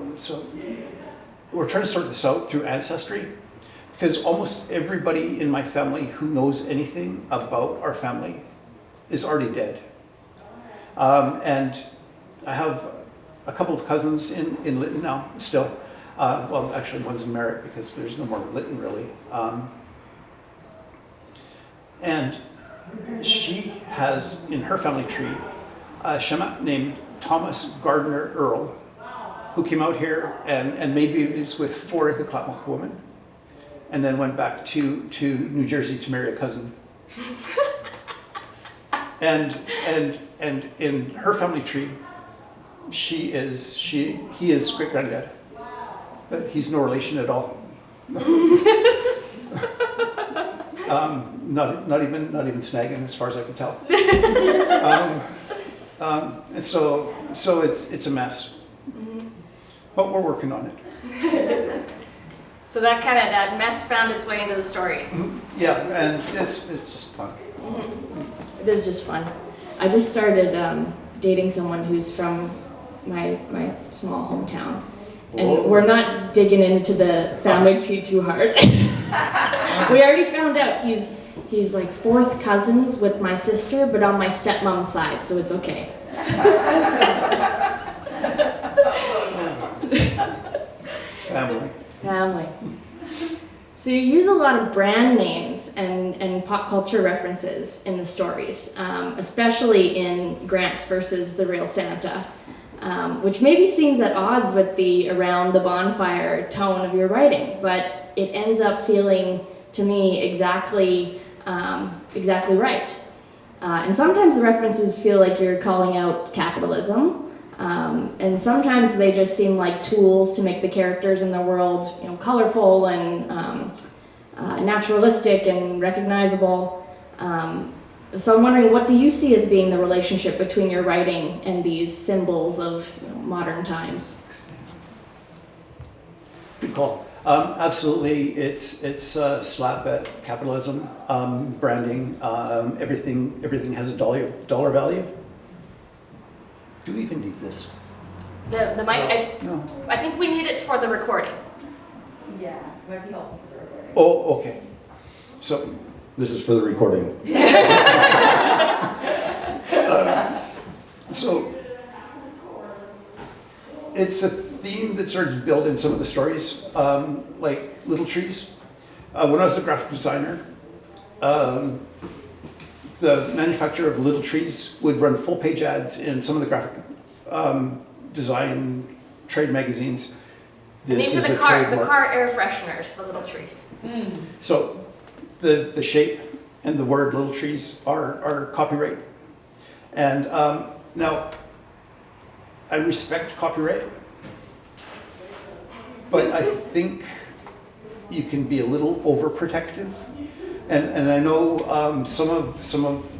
we're trying to sort this out through ancestry, because almost everybody in my family who knows anything about our family is already dead. And I have a couple of cousins in Lytton now, still. Well, actually, one's in Merritt because there's no more Lytton, really. And she has, in her family tree, a Shema named Thomas Gardner Earl, who came out here and made babies with 4 Ikwaka'wakw women, and then went back to New Jersey to marry a cousin. And in her family tree, he is great granddad, but he's no relation at all. Not even snagging, as far as I can tell. And so it's a mess, but we're working on it. So that mess found its way into the stories. Yeah, and it's just fun. It is just fun. I just started dating someone who's from my small hometown. And Whoa. we're not digging into the family tree too hard. We already found out he's like 4th cousins with my sister, but on my stepmom's side, so it's okay. Family. So you use a lot of brand names and pop culture references in the stories, especially in Gramps versus the Real Santa, which maybe seems at odds with the around the bonfire tone of your writing, but it ends up feeling to me exactly right. And sometimes the references feel like you're calling out capitalism, and sometimes they just seem like tools to make the characters in the world, colorful and naturalistic and recognizable. So I'm wondering, what do you see as being the relationship between your writing and these symbols of modern times? Good call. Absolutely, it's a slap at capitalism, branding. Everything has a dollar value. Do we even need this? The mic, No. I think we need it for the recording. Yeah, might be helpful for the recording. Oh, okay. So This is for the recording. So it's a theme that started to build in some of the stories, like Little Trees. When I was a graphic designer, the manufacturer of Little Trees would run full-page ads in some of the graphic design trade magazines. These are the car air fresheners, the Little Trees. So the shape and the word Little Trees are copyright. And now, I respect copyright, but I think you can be a little overprotective. And I know some of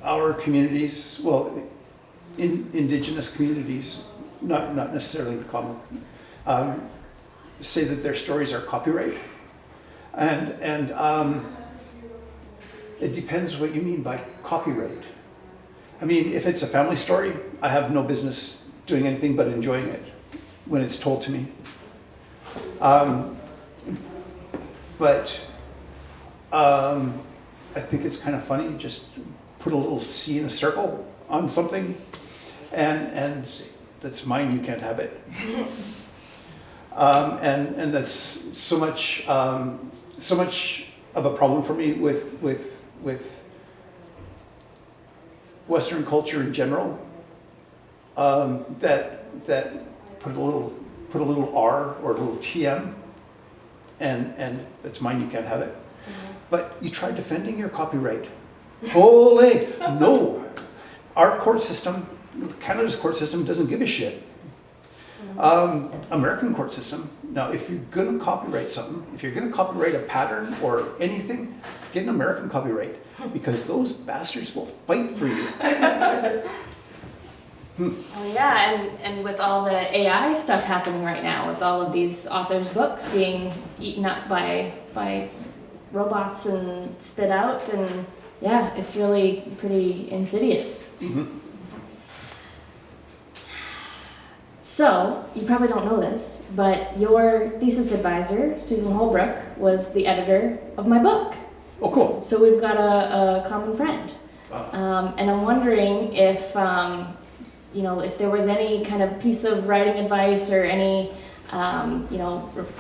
our communities, well, indigenous communities, not necessarily the common, say that their stories are copyright. And it depends what you mean by copyright. I mean, if it's a family story, I have no business doing anything but enjoying it when it's told to me. But I think it's kind of funny, just put a little C in a circle on something, and that's mine, you can't have it. And that's so much of a problem for me with Western culture in general, that put a little R or a little TM, and that's mine, you can't have it. But you tried defending your copyright. Holy, no. Our court system, Canada's court system, doesn't give a shit. American court system, now if you're gonna copyright something, if you're gonna copyright a pattern or anything, get an American copyright, because those bastards will fight for you. Well, yeah, and with all the AI stuff happening right now, with all of these authors' books being eaten up by robots and spit out, and yeah, it's really pretty insidious. Mm-hmm. So, you probably don't know this, but your thesis advisor, Susan Holbrook, was the editor of my book. Oh, cool. So we've got a common friend. Wow. And I'm wondering if, if there was any kind of piece of writing advice or any,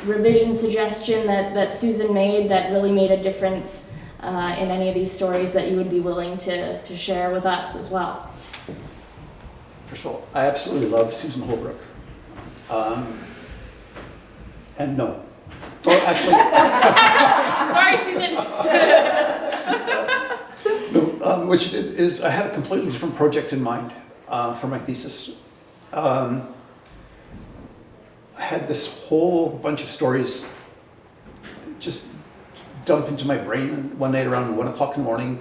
revision suggestion that Susan made that really made a difference in any of these stories that you would be willing to share with us as well. First of all, I absolutely love Susan Holbrook. And no. Well, actually, Sorry, Susan. no, what she did is I had a completely different project in mind for my thesis. I had this whole bunch of stories just dump into my brain one night around 1 o'clock in the morning,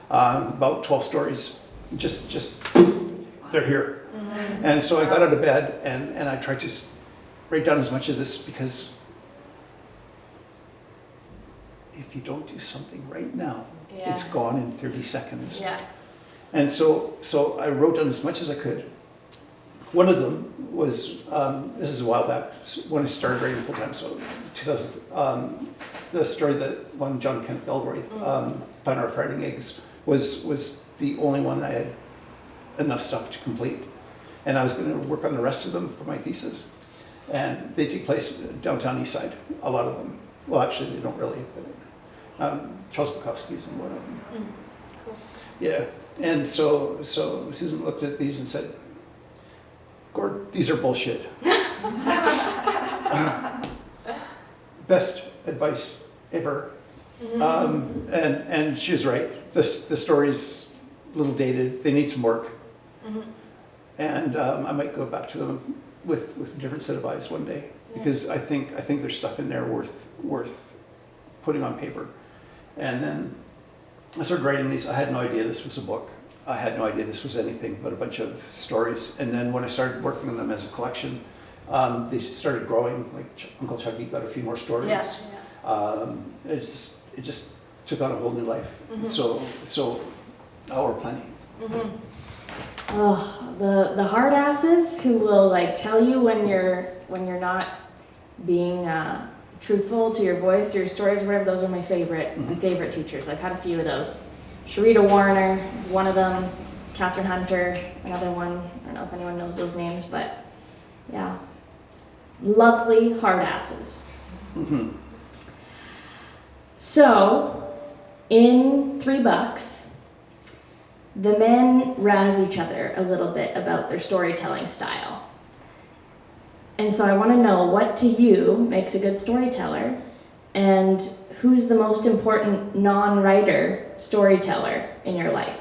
about 12 stories, just they're here. Mm-hmm. And so I got out of bed and I tried to write down as much of this, because if you don't do something right now, it's gone in 30 seconds. Yeah. And so I wrote down as much as I could. One of them was, this is a while back, when I started writing full time, so 2000, the story that won John Kenneth Galbraith, Fine Art of Writing Eggs, was the only one I had enough stuff to complete. And I was going to work on the rest of them for my thesis. And they take place downtown East Side, a lot of them. Well, actually, they don't really, but Charles Bukowski's and one of them. Cool. Yeah, and so Susan looked at these and said, "Gord, these are bullshit." Best advice ever. Mm-hmm. And she was right. The story's a little dated. They need some work. Mm-hmm. And I might go back to them with a different set of eyes one day, because I think there's stuff in there worth putting on paper. And then I started writing these. I had no idea this was a book. I had no idea this was anything but a bunch of stories. And then when I started working on them as a collection, they started growing. Like Uncle Chucky got a few more stories. Yeah. It just took on a whole new life. Mm-hmm. So we're planning. Mm-hmm. Oh, the hard asses who will tell you when you're not being truthful to your voice, your stories, whatever. Those are my favorite teachers. I've had a few of those. Sharita Warner is one of them. Catherine Hunter, another one. I don't know if anyone knows those names, but yeah, lovely hard asses. Mm-hmm. So, in $3, the men razz each other a little bit about their storytelling style. And so I want to know, what to you makes a good storyteller, and who's the most important non-writer storyteller in your life?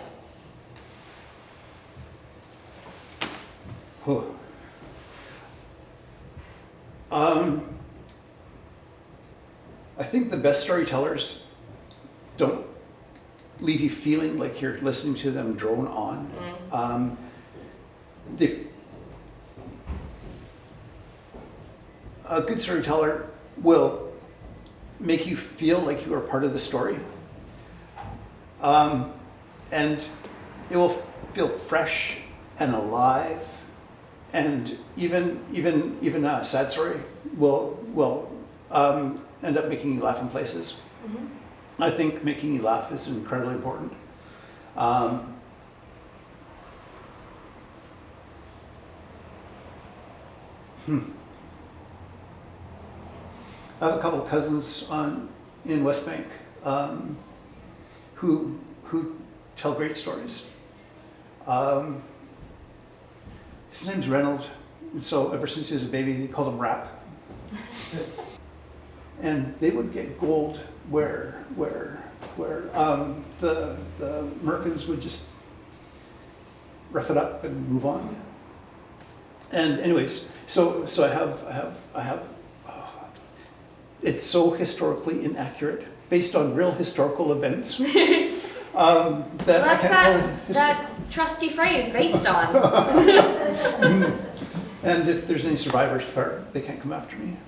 I think the best storytellers don't leave you feeling like you're listening to them drone on. A good storyteller will make you feel like you are part of the story, and it will feel fresh and alive. And even a sad story will end up making you laugh in places. Mm-hmm. I think making you laugh is incredibly important. I have a couple of cousins in West Bank who tell great stories. His name's Reynolds, and so ever since he was a baby, they called him Rap. And they would get gold where the Americans would just rough it up and move on. And anyways, so I have. It's so historically inaccurate, based on real historical events. That I can't that trusty phrase, based on. And if there's any survivors, they can't come after me.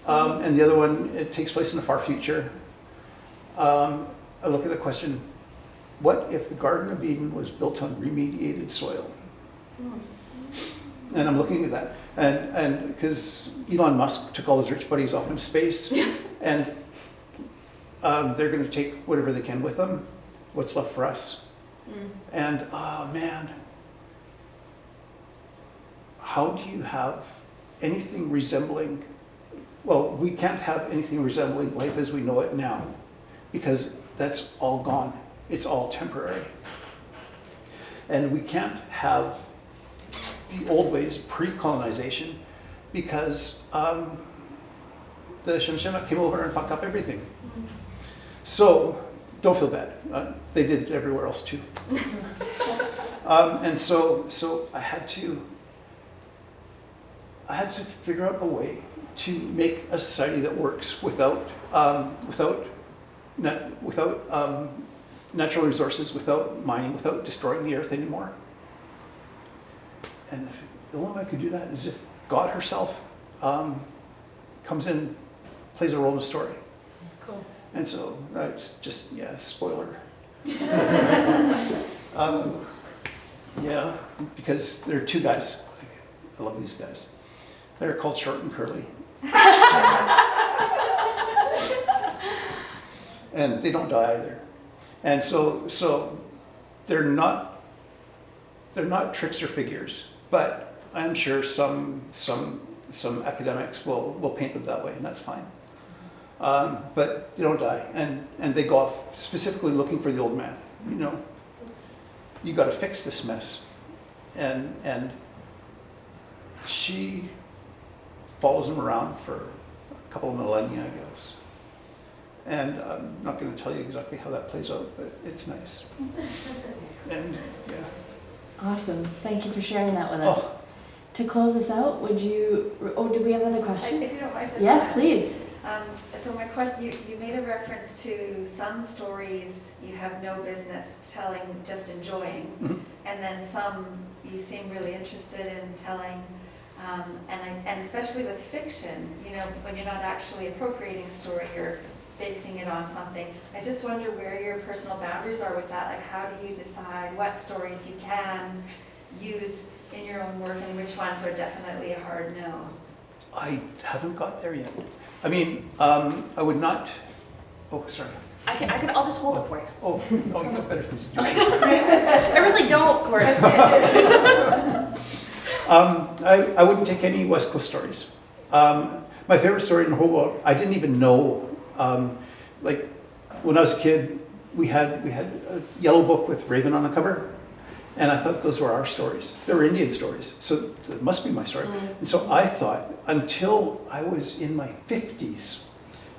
And the other one, it takes place in the far future. I look at the question, what if the Garden of Eden was built on remediated soil? And I'm looking at that. And because Elon Musk took all his rich buddies off into space, and they're going to take whatever they can with them. What's left for us? And oh man, how do you have anything resembling, well, we can't have anything resembling life as we know it now, because that's all gone. It's all temporary. And we can't have the old ways pre-colonization because the Shimshima came over and fucked up everything. So don't feel bad. They did everywhere else too. And so I had to figure out a way to make a society that works without natural resources, without mining, without destroying the earth anymore. And the only way I could do that is if God herself comes in, plays a role in the story. Cool. And so it's just, yeah, spoiler. Yeah, because there are two guys. I love these guys. They're called Short and Curly. And they don't die either. And so they're not trickster figures, but I'm sure some academics will paint them that way, and that's fine. But they don't die, and they go off specifically looking for the old man. You know, you got to fix this mess, and she follows him around for a couple of millennia, I guess. And I'm not going to tell you exactly how that plays out, but it's nice. And yeah. Awesome. Thank you for sharing that with us. Oh. To close this out, would you, do we have another question? If you don't mind. just Yes, one. please. So my question, you made a reference to some stories you have no business telling, just enjoying, Mhm. and then some you seem really interested in telling, and especially with fiction, you know, when you're not actually appropriating a story, you're basing it on something. I just wonder where your personal boundaries are with that. Like, how do you decide what stories you can use in your own work and which ones are definitely a hard no? I haven't got there yet. I mean, I would not. Oh, sorry. I'll just hold it for you. Oh, you got better things to do. I really don't, Cory. I wouldn't take any West Coast stories. My favorite story in the whole world, I didn't even know. Like when I was a kid, we had a yellow book with Raven on the cover, and I thought those were our stories. They were Indian stories, so it must be my story. And so I thought until I was in my 50s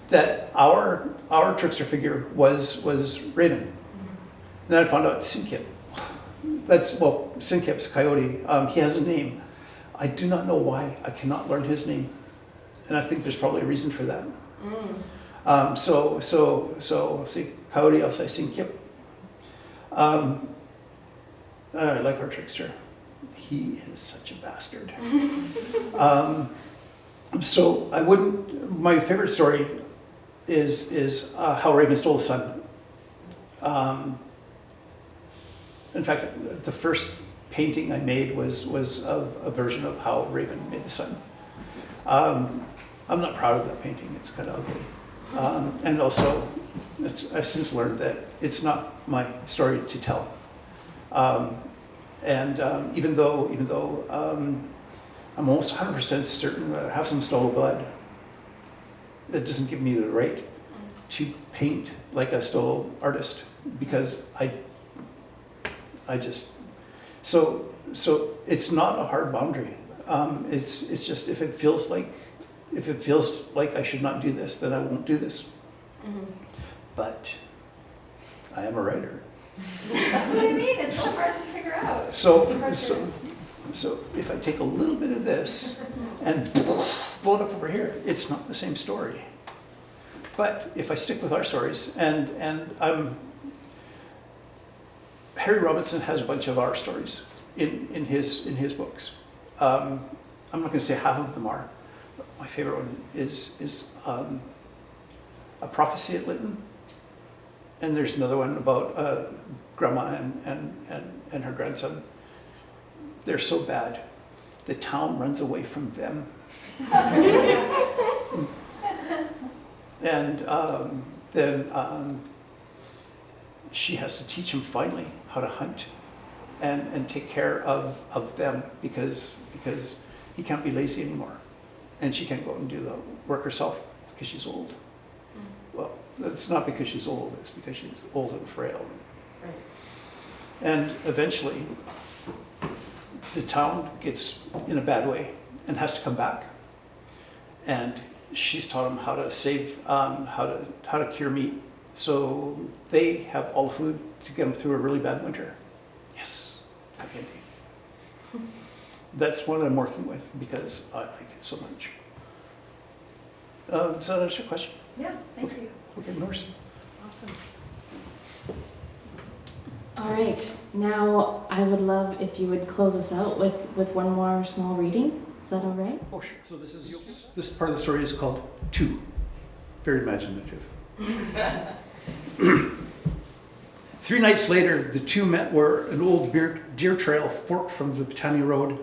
that our trickster figure was Raven. And then I found out Sinkip. Sinkip's coyote. He has a name. I do not know why I cannot learn his name, and I think there's probably a reason for that. So see coyote, I'll say Sinkip. I like our trickster. He is such a bastard. So I wouldn't. My favorite story is how Raven stole the sun. In fact, the first painting I made was of a version of how Raven made the sun. I'm not proud of that painting. It's kind of ugly. And also, I've since learned that it's not my story to tell. Even though I'm almost 100% certain that I have some stolen blood, that doesn't give me the right to paint like a Stolo artist, because I just so it's not a hard boundary. It's just if it feels like I should not do this, then I won't do this. But I am a writer. That's what I mean. It's so hard to figure out. So if I take a little bit of this and blow it up over here, it's not the same story. But if I stick with our stories, and Harry Robinson has a bunch of our stories in his books. I'm not going to say half of them are. But my favorite one is A Prophecy at Lytton. And there's another one about grandma and her grandson. They're so bad, the town runs away from them. And then she has to teach him finally how to hunt and take care of them because he can't be lazy anymore. And she can't go out and do the work herself because she's old. Well, it's not because she's old, it's because she's old and frail. Right. And eventually, the town gets in a bad way and has to come back. And she's taught him how to save, how to cure meat. So they have all the food to get them through a really bad winter. Yes, happy ending. That's what I'm working with because I like it so much. Does that answer your question? Yeah, thank you. Okay, Norse. Awesome. All right, now I would love if you would close us out with one more small reading. Is that all right? Oh, sure. So this part of the story is called Two. Very imaginative. 3 nights later, the two met where an old deer trail forked from the Britannia Road.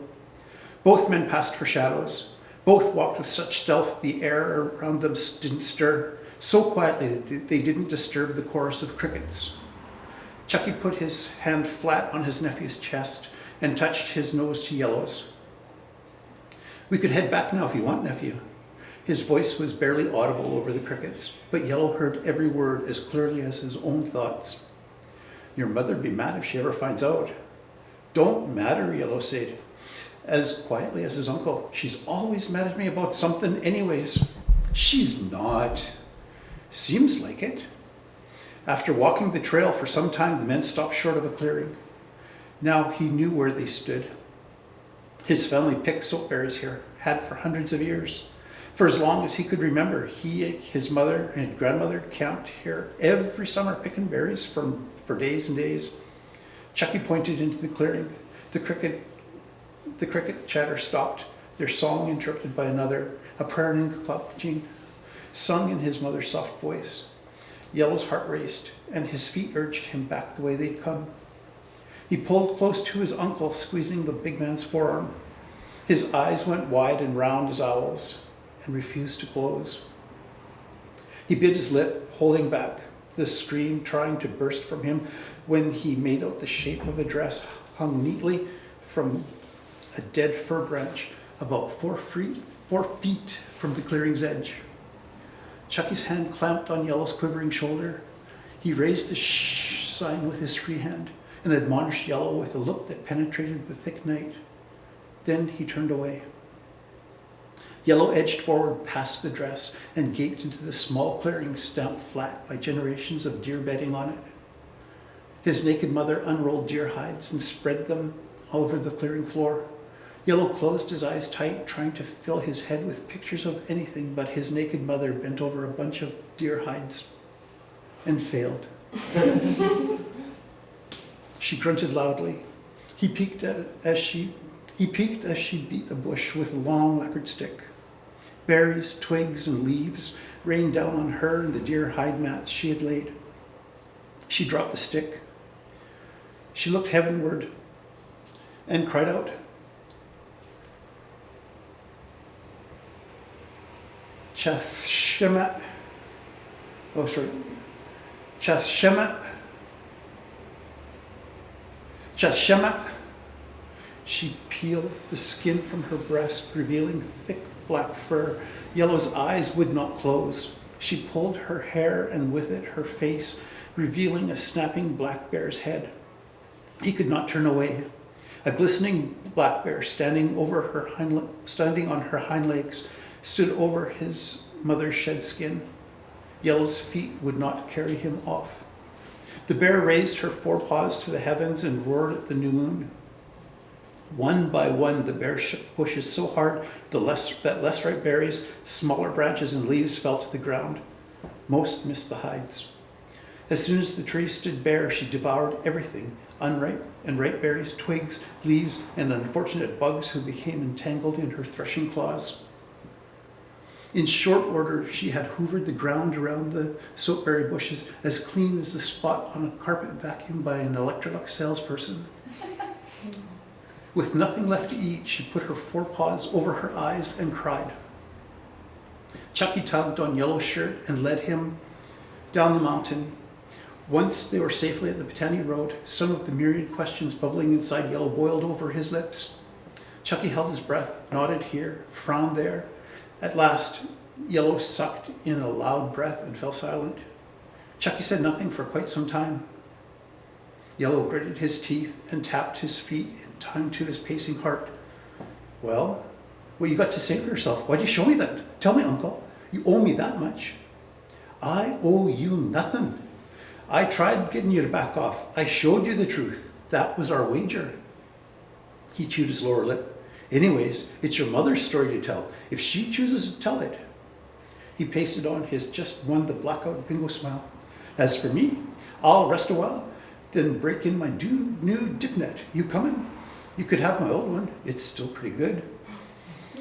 Both men passed for shadows. Both walked with such stealth the air around them didn't stir, so quietly that they didn't disturb the chorus of crickets. Chucky put his hand flat on his nephew's chest and touched his nose to Yellow's. "We could head back now if you want, nephew." His voice was barely audible over the crickets, but Yellow heard every word as clearly as his own thoughts. "Your mother'd be mad if she ever finds out." "Don't matter," Yellow said, as quietly as his uncle. "She's always mad at me about something anyways." "She's not." "Seems like it." After walking the trail for some time, the men stopped short of a clearing. Now he knew where they stood. His family picked soapberries here, had for hundreds of years. For as long as he could remember, he, his mother, and grandmother camped here every summer picking berries for days and days. Chucky pointed into the clearing. The cricket chatter stopped, their song interrupted by another, a prayer in Klapjing, sung in his mother's soft voice. Yellow's heart raced, and his feet urged him back the way they'd come. He pulled close to his uncle, squeezing the big man's forearm. His eyes went wide and round as owls, and refused to close. He bit his lip, holding back, the scream trying to burst from him when he made out the shape of a dress hung neatly from a dead fir branch about 4 feet from the clearing's edge. Chucky's hand clamped on Yellow's quivering shoulder. He raised the shh sign with his free hand and admonished Yellow with a look that penetrated the thick night. Then he turned away. Yellow edged forward past the dress and gaped into the small clearing stamped flat by generations of deer bedding on it. His naked mother unrolled deer hides and spread them over the clearing floor. Yellow closed his eyes tight, trying to fill his head with pictures of anything but his naked mother bent over a bunch of deer hides, and failed. She grunted loudly. He peeked as she beat a bush with a long lacquered stick. Berries, twigs, and leaves rained down on her and the deer hide mats she had laid. She dropped the stick. She looked heavenward and cried out, "Chathshemat." Oh, sorry. Chathshemat. Chathshemat. She peeled the skin from her breast, revealing thick black fur. Yellow's eyes would not close. She pulled her hair and with it her face, revealing a snapping black bear's head. He could not turn away. A glistening black bear standing on her hind legs stood over his mother's shed skin. Yellow's feet would not carry him off. The bear raised her forepaws to the heavens and roared at the new moon. One by one, the bear shook the bushes so hard that less ripe berries, smaller branches, and leaves fell to the ground. Most missed the hides. As soon as the tree stood bare, she devoured everything, unripe and ripe berries, twigs, leaves, and unfortunate bugs who became entangled in her threshing claws. In short order, she had hoovered the ground around the soapberry bushes as clean as the spot on a carpet vacuumed by an Electrolux salesperson. With nothing left to eat, she put her forepaws over her eyes and cried. Chucky tugged on Yellow's shirt and led him down the mountain. Once they were safely at the Botany Road, some of the myriad questions bubbling inside Yellow boiled over his lips. Chucky held his breath, nodded here, frowned there. At last, Yellow sucked in a loud breath and fell silent. Chucky said nothing for quite some time. Yellow gritted his teeth and tapped his feet in time to his pacing heart. Well, what you got to say for yourself? Why'd you show me that? Tell me, Uncle. You owe me that much. I owe you nothing. I tried getting you to back off. I showed you the truth. That was our wager. He chewed his lower lip. Anyways, it's your mother's story to tell, if she chooses to tell it. He pasted on his just won the blackout bingo smile. As for me, I'll rest a while, then break in my new dip net. You coming? You could have my old one. It's still pretty good.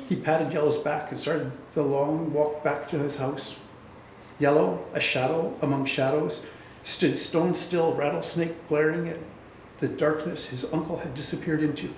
He patted Yellow's back and started the long walk back to his house. Yellow, a shadow among shadows, stood stone still, rattlesnake glaring at the darkness his uncle had disappeared into.